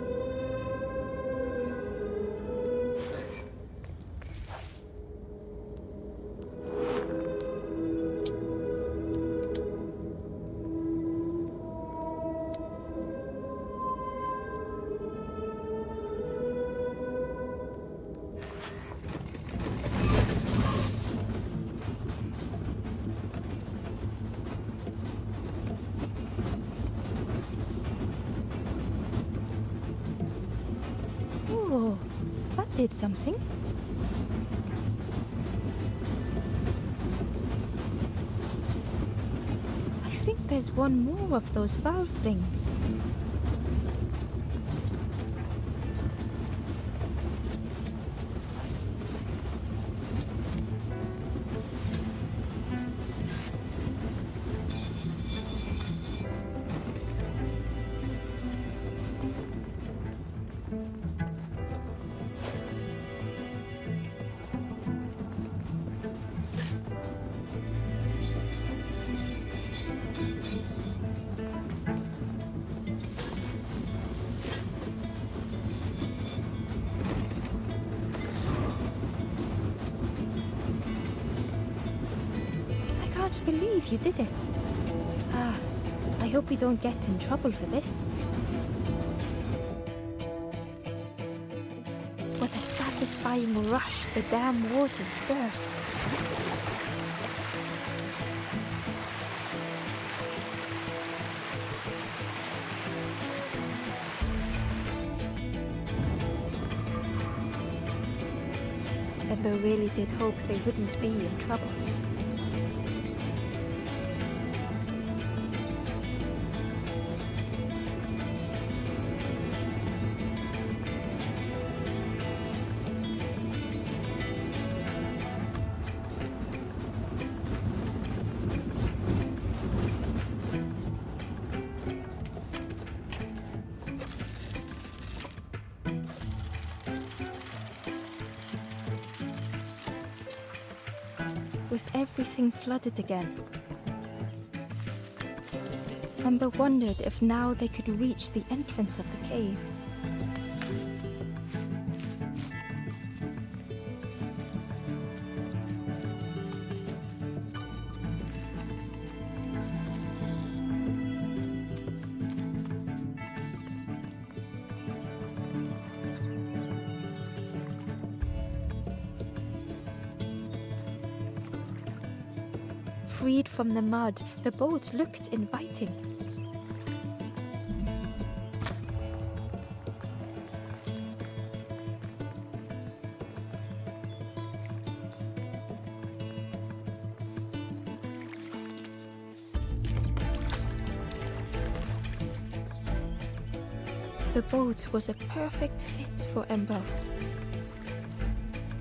did something. I think there's one more of those valve things. I can't believe you did it. I hope we don't get in trouble for this. With a satisfying rush, the dam waters burst. Ember really did hope they wouldn't be in trouble. With everything flooded again, Ember wondered if now they could reach the entrance of the cave. Freed from the mud, the boat looked inviting. The boat was a perfect fit for Ember.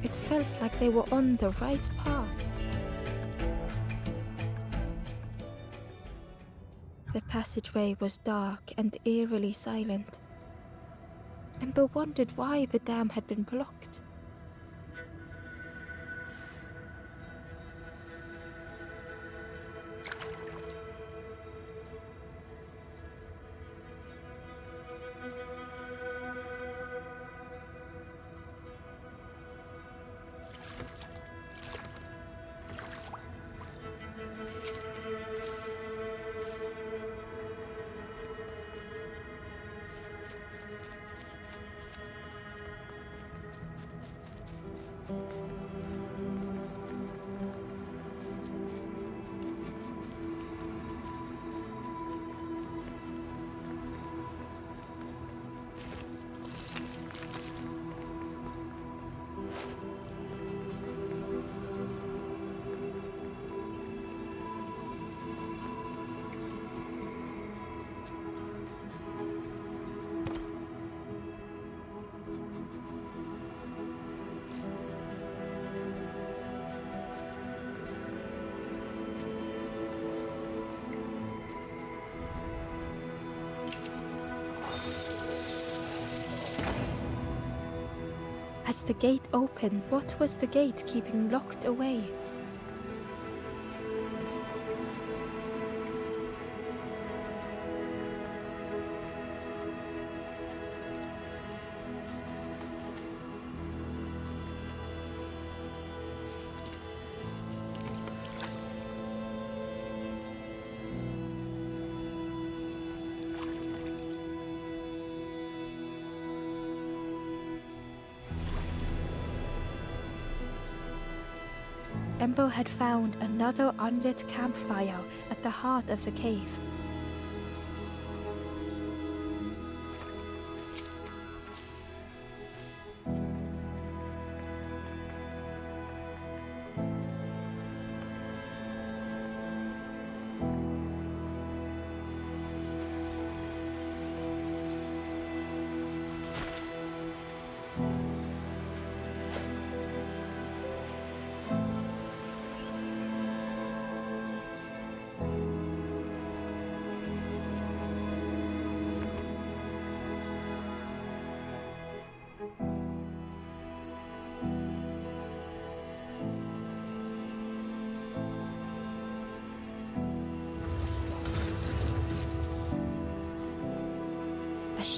It felt like they were on the right path. The passageway was dark and eerily silent. Ember wondered why the dam had been blocked. As the gate opened, what was the gate keeping locked away? Ember had found another unlit campfire at the heart of the cave.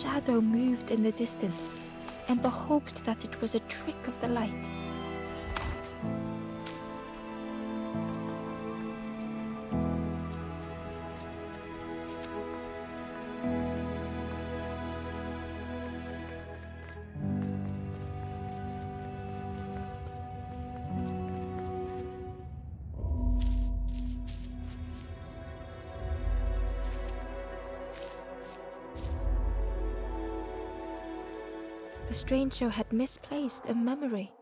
shadow moved in the distance. Ember hoped that it was a trick of the light. The stranger had misplaced a memory.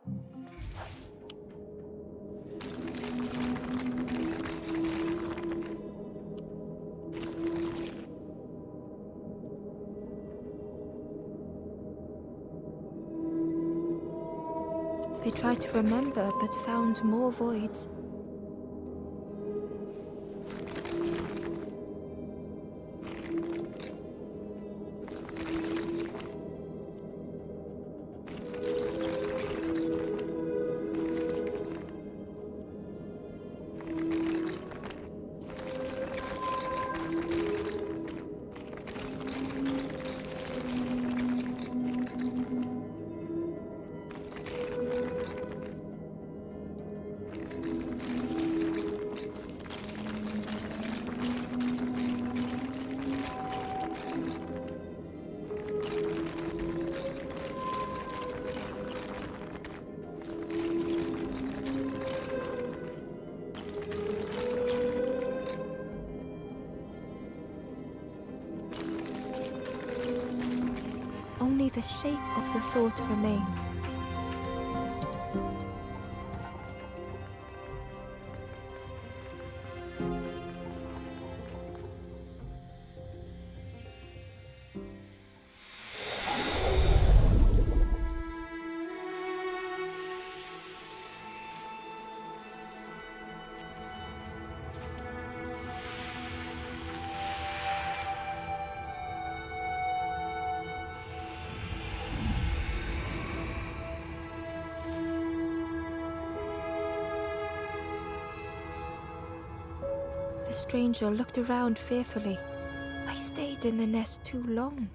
They tried to remember but found more voids. Only the shape of the thought remained. The stranger looked around fearfully. I stayed in the nest too long.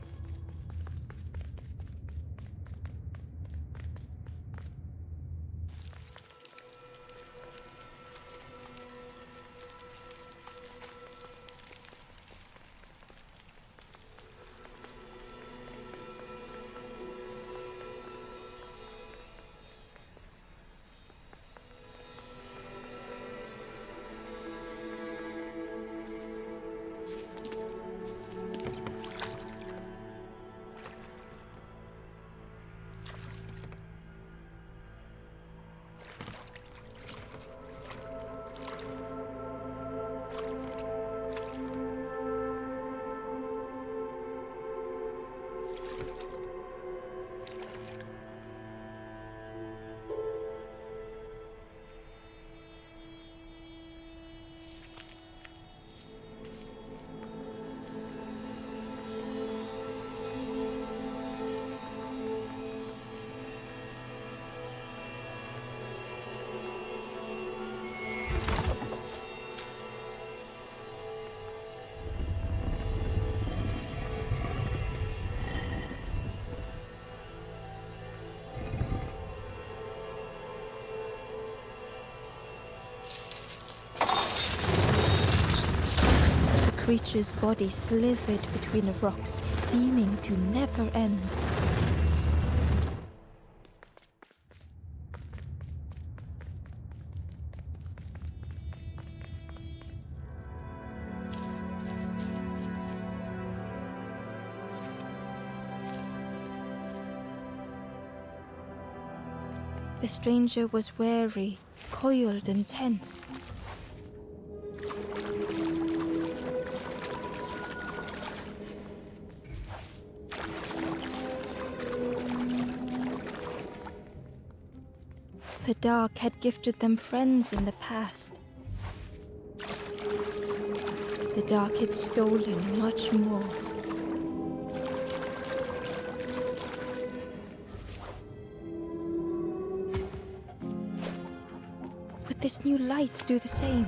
The creature's body slithered between the rocks, seeming to never end. The stranger was wary, coiled and tense. The dark had gifted them friends in the past. The dark had stolen much more. Would this new light do the same?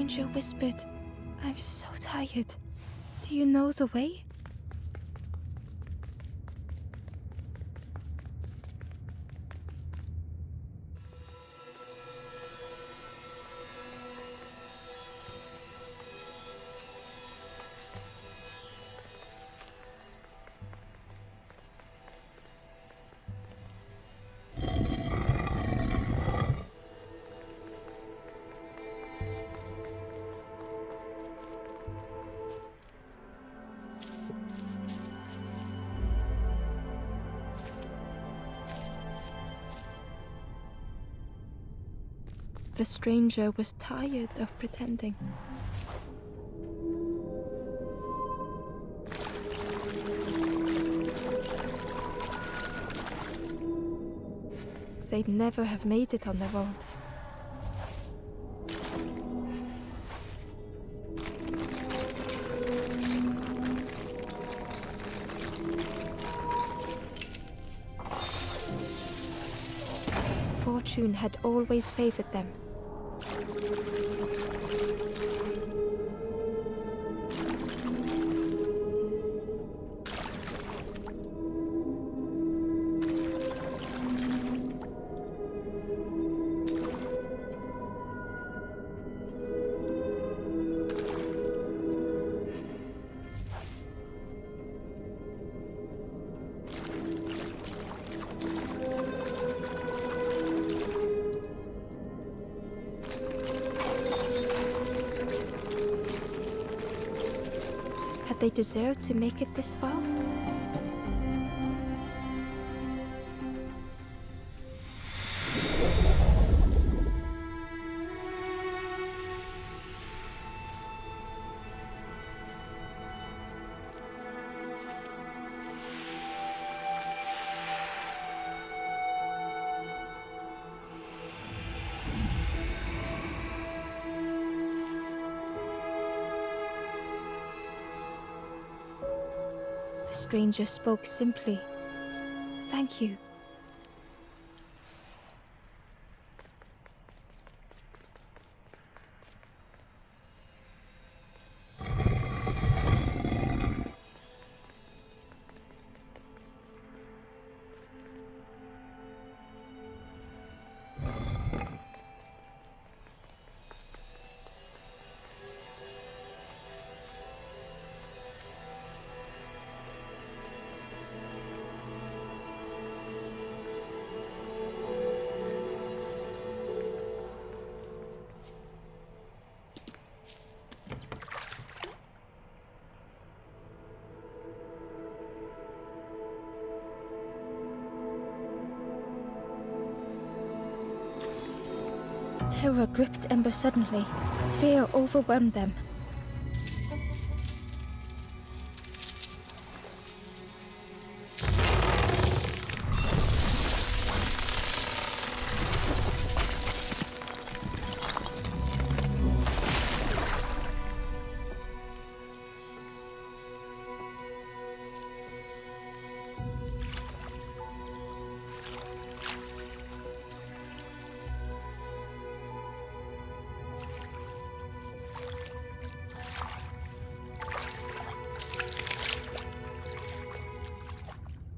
stranger whispered, "I'm so tired. Do you know the way?" The stranger was tired of pretending. They'd never have made it on their own. Fortune had always favored them. Had they deserved to make it this far? The stranger spoke simply. "Thank you." Terror gripped Ember suddenly. Fear overwhelmed them.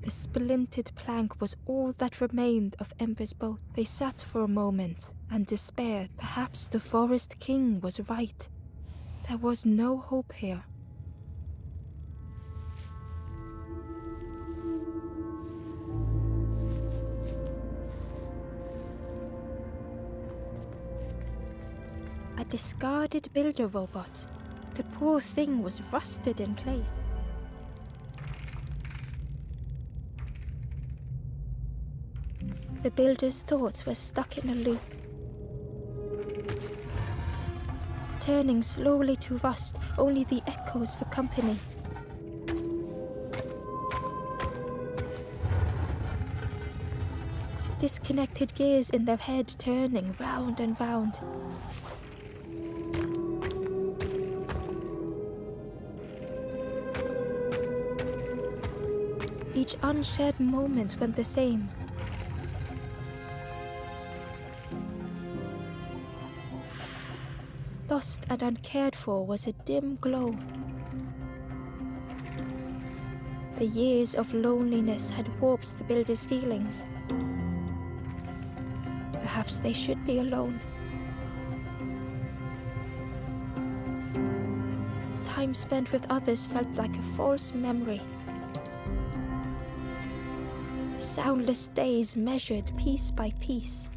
The splintered plank was all that remained of Ember's boat. They sat for a moment and despaired. Perhaps the Forest King was right. There was no hope here. A discarded builder robot. The poor thing was rusted in place. The builder's thoughts were stuck in a loop, turning slowly to rust, only the echoes for company. Disconnected gears in their head turning round and round. Each unshared moment went the same. The lost and uncared for was a dim glow. The years of loneliness had warped the builder's feelings. Perhaps they should be alone. Time spent with others felt like a false memory. Soundless days measured piece by piece.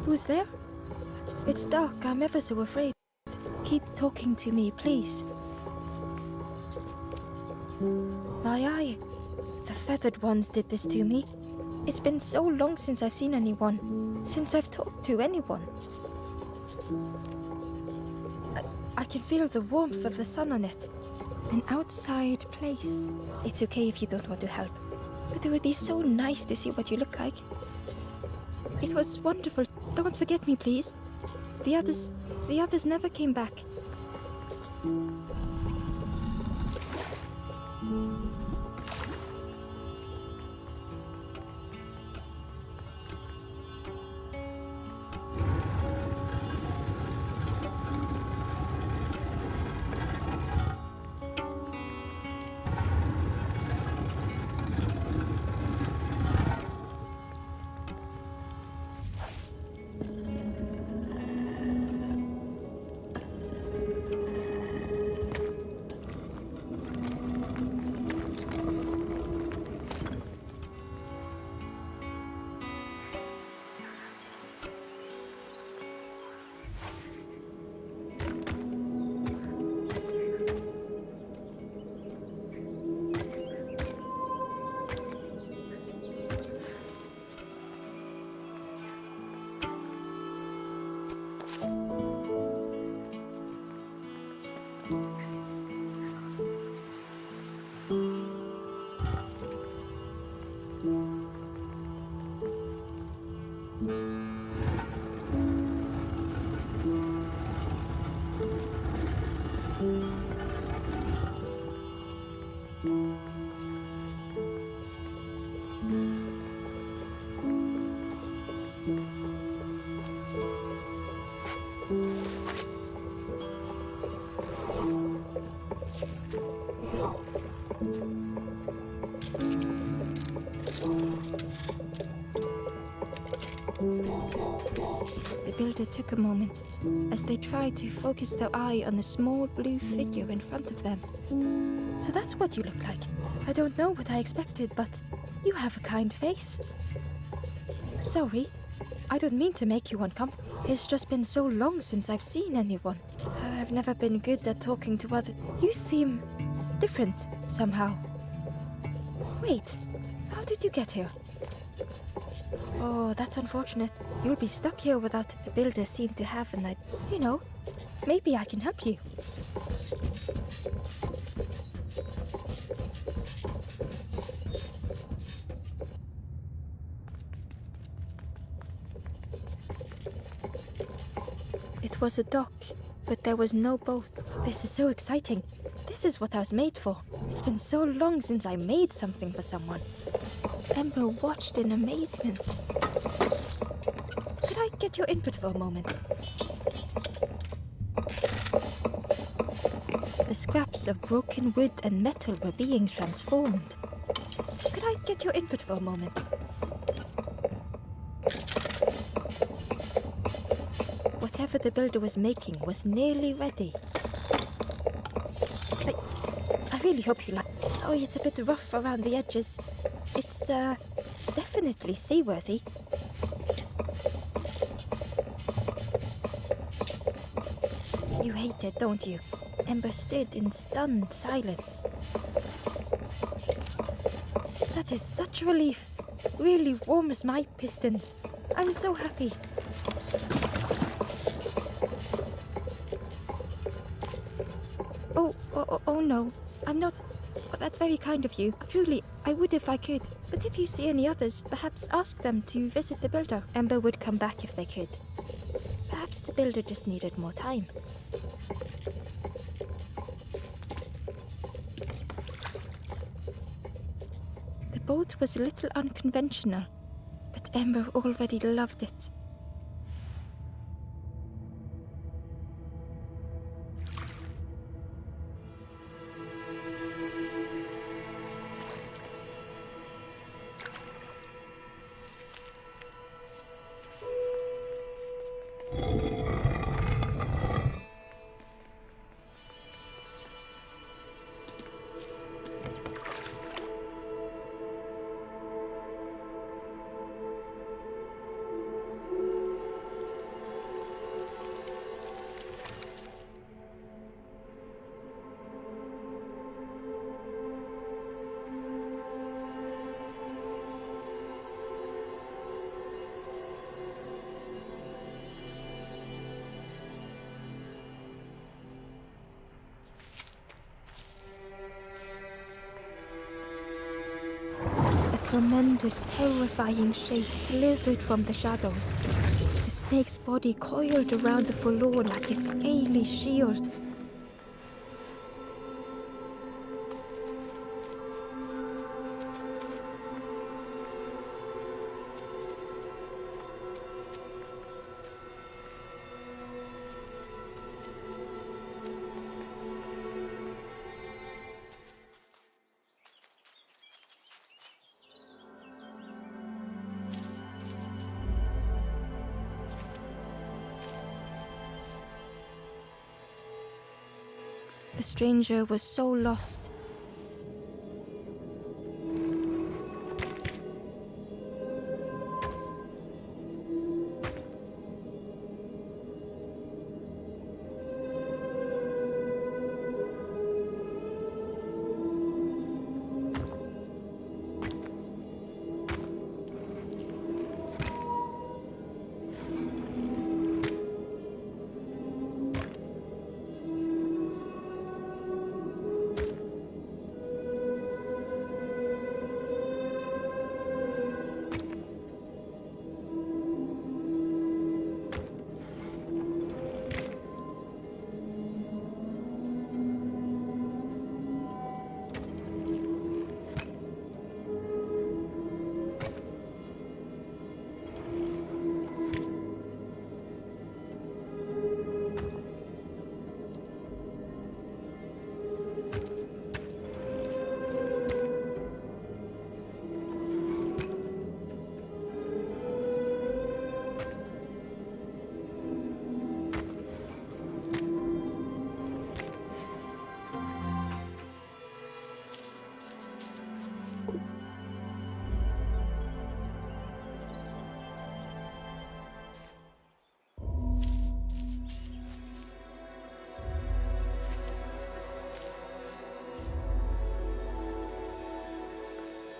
Who's there? It's dark, I'm ever so afraid. Keep talking to me, please. My eye. The feathered ones did this to me. It's been so long since I've seen anyone, since I've talked to anyone. I can feel the warmth of the sun on it. An outside place. It's okay if you don't want to help, but it would be so nice to see what you look like. It was wonderful. Don't forget me, please. The others never came back. The builder took a moment as they tried to focus their eye on the small blue figure in front of them. So that's what you look like. I don't know what I expected, but you have a kind face. Sorry, I don't mean to make you uncomfortable. It's just been so long since I've seen anyone. I've never been good at talking to others. You seem different somehow. Wait, how did you get here? Oh, that's unfortunate. You'll be stuck here without the builder seemed to have an idea. You know, maybe I can help you. It was a dock, but there was no boat. This is so exciting. This is what I was made for. It's been so long since I made something for someone. Ember watched in amazement. Could I get your input for a moment? The scraps of broken wood and metal were being transformed. Could I get your input for a moment? Whatever the builder was making was nearly ready. I really hope you like. Oh, it's a bit rough around the edges. It's definitely seaworthy. You hate it, don't you? Ember stood in stunned silence. That is such a relief. Really warms my pistons. I'm so happy. Oh no, I'm not. Well, that's very kind of you. Truly, I would if I could. But if you see any others, perhaps ask them to visit the builder. Ember would come back if they could. Perhaps the builder just needed more time. boat was a little unconventional, but Ember already loved it. A tremendous, terrifying shape slithered from the shadows. The snake's body coiled around the forlorn like a scaly shield. The stranger was so lost.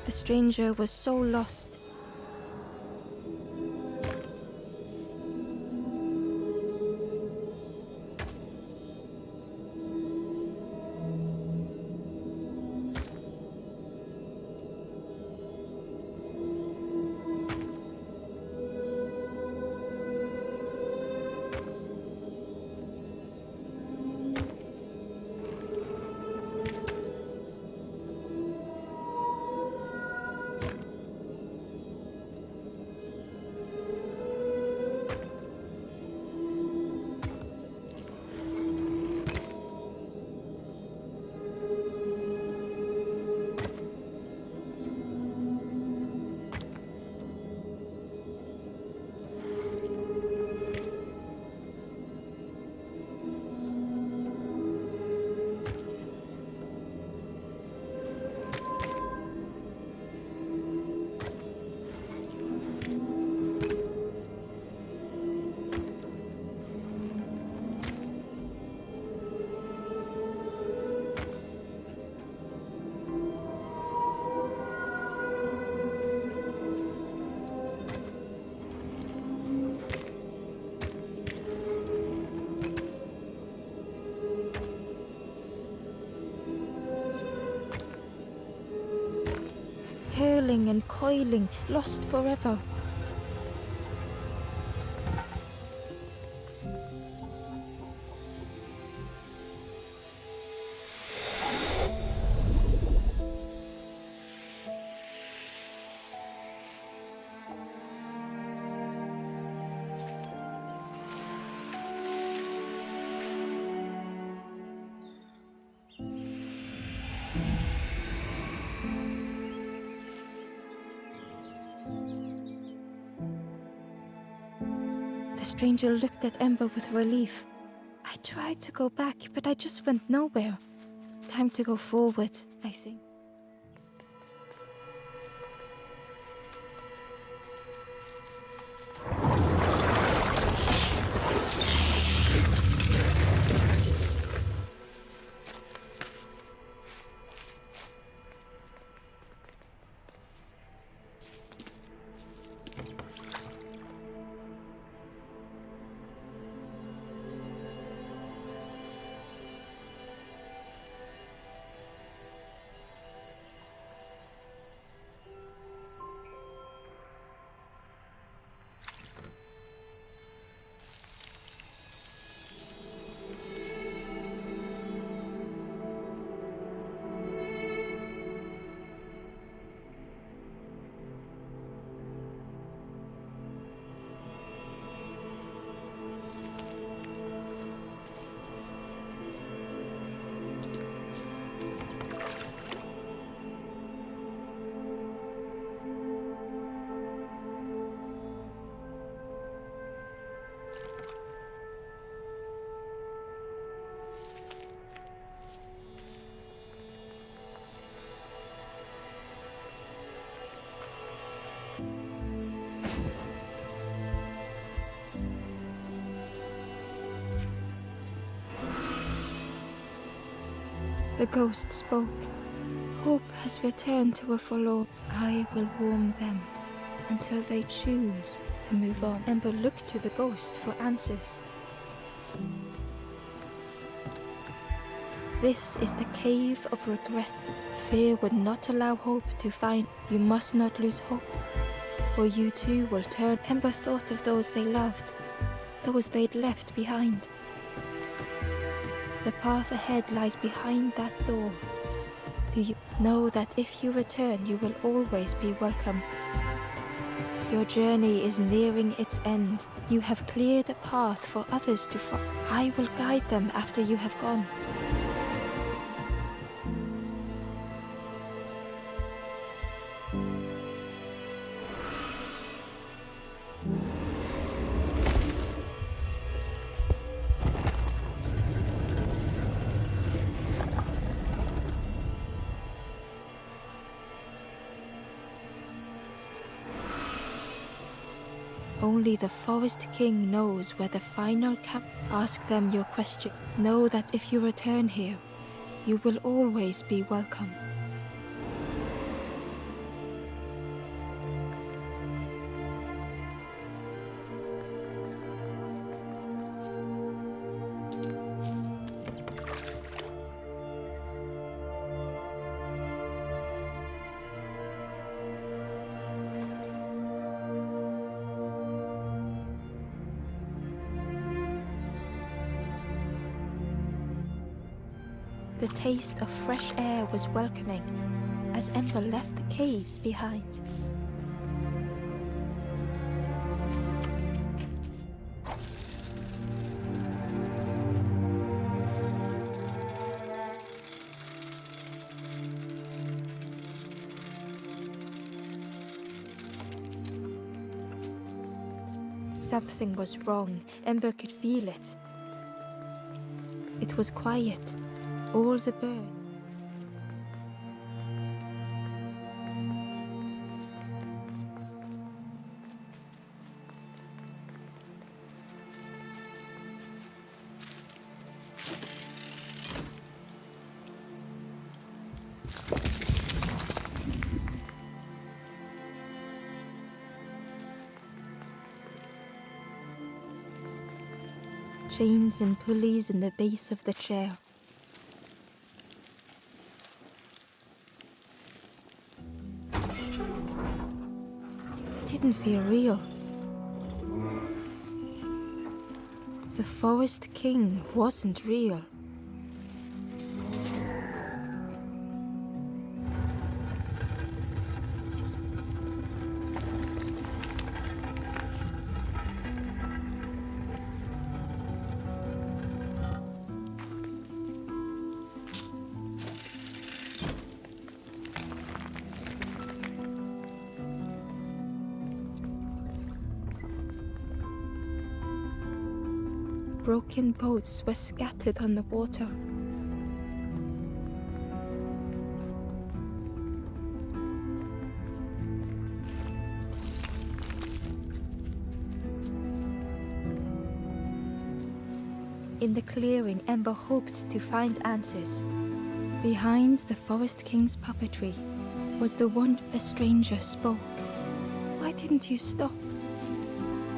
The stranger was so lost. Curling and coiling, lost forever. stranger looked at Ember with relief. I tried to go back, but I just went nowhere. Time to go forward, I think. The ghost spoke. Hope has returned to a forlorn. I will warm them until they choose to move on. Ember looked to the ghost for answers. This is the cave of regret. Fear would not allow hope to find. You must not lose hope, or you too will turn. Ember thought of those they loved, those they'd left behind. The path ahead lies behind that door. Do you know that if you return, you will always be welcome? Your journey is nearing its end. You have cleared a path for others to follow. I will guide them after you have gone. Only the Forest King knows where the final camp. Ask them your question. Know that if you return here, you will always be welcome. The taste of fresh air was welcoming as Ember left the caves behind. Something was wrong. Ember could feel it. It was quiet. All the birds. Chains and pulleys in the base of the chair. Didn't feel real. The Forest King wasn't real. broken boats were scattered on the water. In the clearing, Ember hoped to find answers. Behind the Forest King's puppetry was the one the stranger spoke. Why didn't you stop?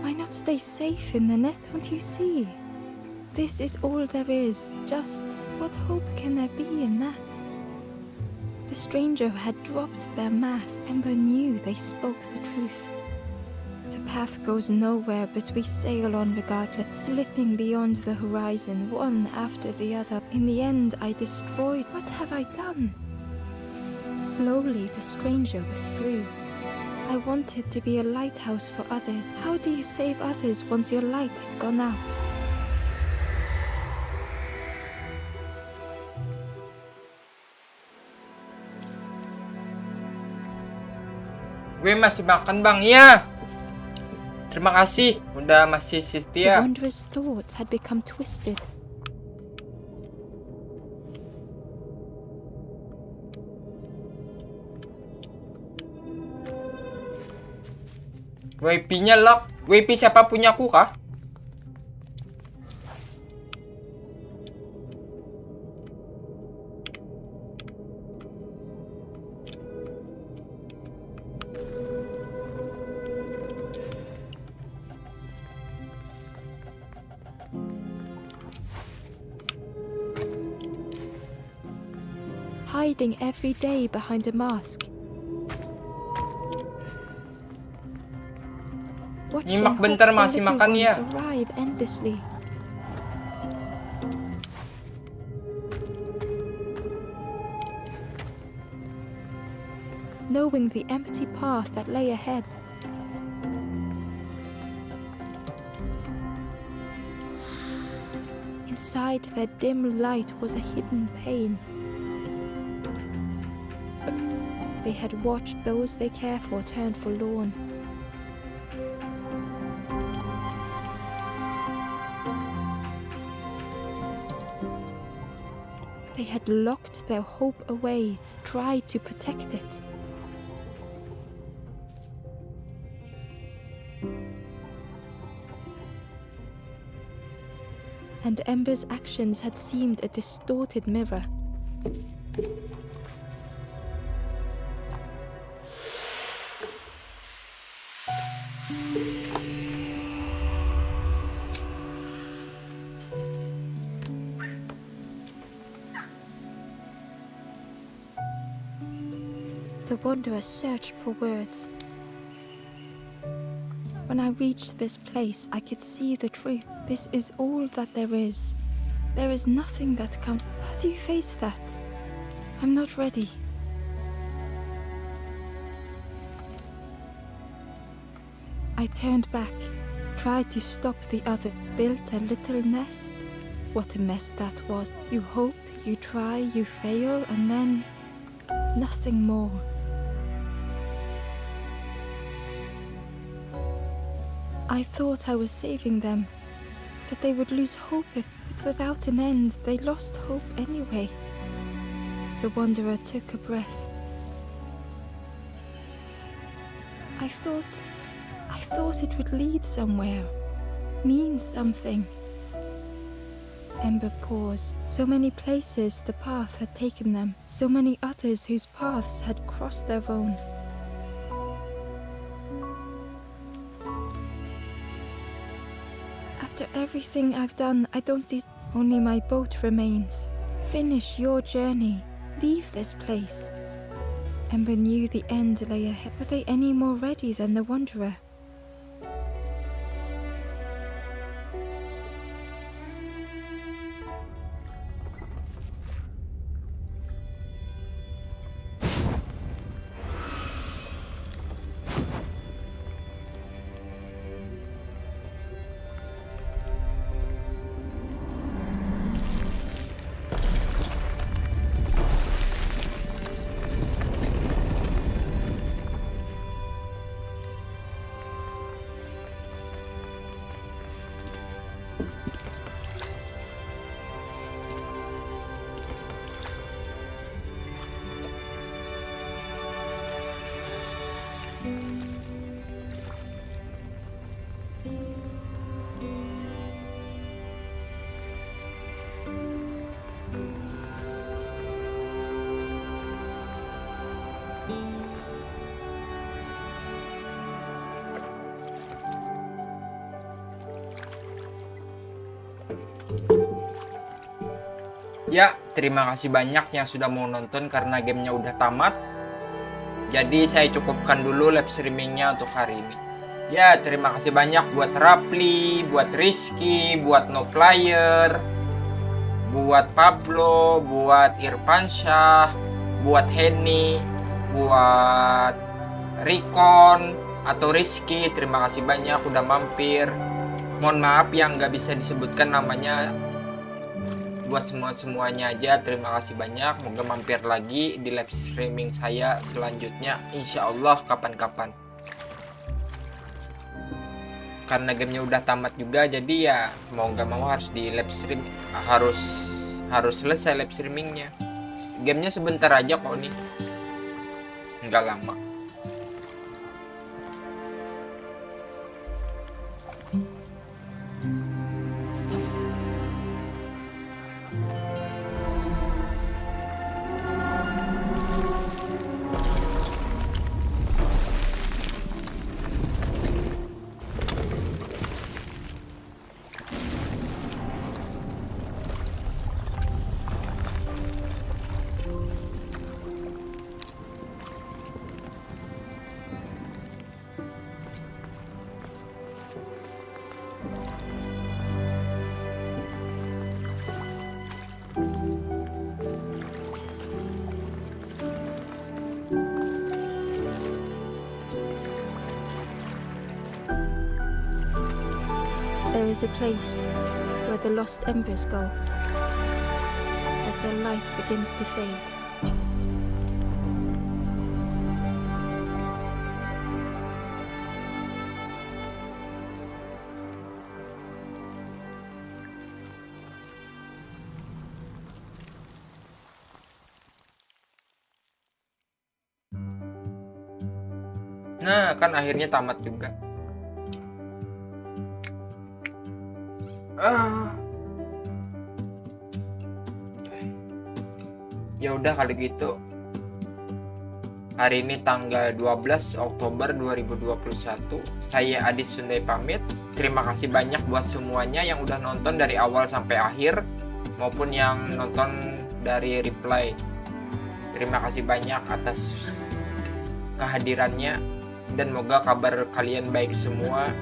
Why not stay safe in the nest? Don't you see? This is all there is. Just what hope can there be in that? The stranger had dropped their mask. Ember knew they spoke the truth. The path goes nowhere, but we sail on regardless, slipping beyond the horizon, one after the other. In the end, I destroyed. What have I done? Slowly, the stranger withdrew. I wanted to be a lighthouse for others. How do you save others once your light has gone out? Gue masih makan bang, iya. Terima kasih, udah masih The setia. wanderer's thoughts had become twisted. WP-nya lock. WP siapa punyaku kah? Hiding every day behind a mask. Watching Nyimak bentar, hopeful masih little makan ones ya. arrive endlessly. Knowing the empty path that lay ahead. Inside their dim light was a hidden pain. They had watched those they care for turn forlorn. They had locked their hope away, tried to protect it. And Ember's actions had seemed a distorted mirror. The wanderer searched for words. When I reached this place, I could see the truth. This is all that there is. There is nothing that can... How do you face that? I'm not ready. I turned back, tried to stop the other, built a little nest. What a mess that was. You hope, you try, you fail, and then... nothing more. I thought I was saving them, that they would lose hope but without an end. They lost hope anyway. The wanderer took a breath. I thought it would lead somewhere, mean something. Ember paused. So many places the path had taken them, so many others whose paths had crossed their own. After everything I've done, I don't only my boat remains. Finish your journey. Leave this place. Ember knew the end lay ahead. Were they any more ready than the wanderer? Ya, terima kasih banyak yang sudah mau nonton karena gamenya udah tamat. Jadi saya cukupkan dulu live streamingnya untuk hari ini. Ya, terima kasih banyak buat Rapli, buat Rizky, buat No Player, buat Pablo, buat Irfansyah, buat Henny, buat Rikon atau Rizky. Terima kasih banyak udah mampir. Mohon maaf yang nggak bisa disebutkan namanya. Buat semuanya aja terima kasih banyak. Moga mampir lagi di live streaming saya selanjutnya insya Allah kapan-kapan. Karena gamenya udah tamat juga, jadi ya mau nggak mau harus di live stream, harus selesai live streamingnya. Gamenya sebentar aja kok nih, nggak lama. There is a place where the lost embers go as their light begins to fade. Nah, kan akhirnya tamat juga. Ya udah kalau gitu. Hari ini tanggal 12 Oktober 2021. Saya Adit Sundai pamit. Terima kasih banyak buat semuanya yang udah nonton dari awal sampai akhir maupun yang nonton dari replay. Terima kasih banyak atas kehadirannya dan moga kabar kalian baik semua,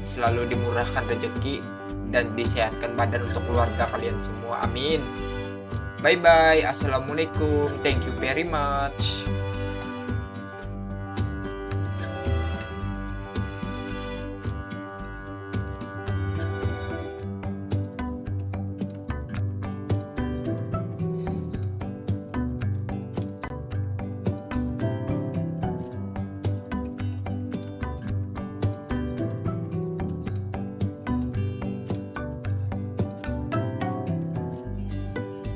selalu dimurahkan rezeki dan disehatkan badan untuk keluarga kalian semua. Amin. Bye bye. Assalamualaikum. Thank you very much.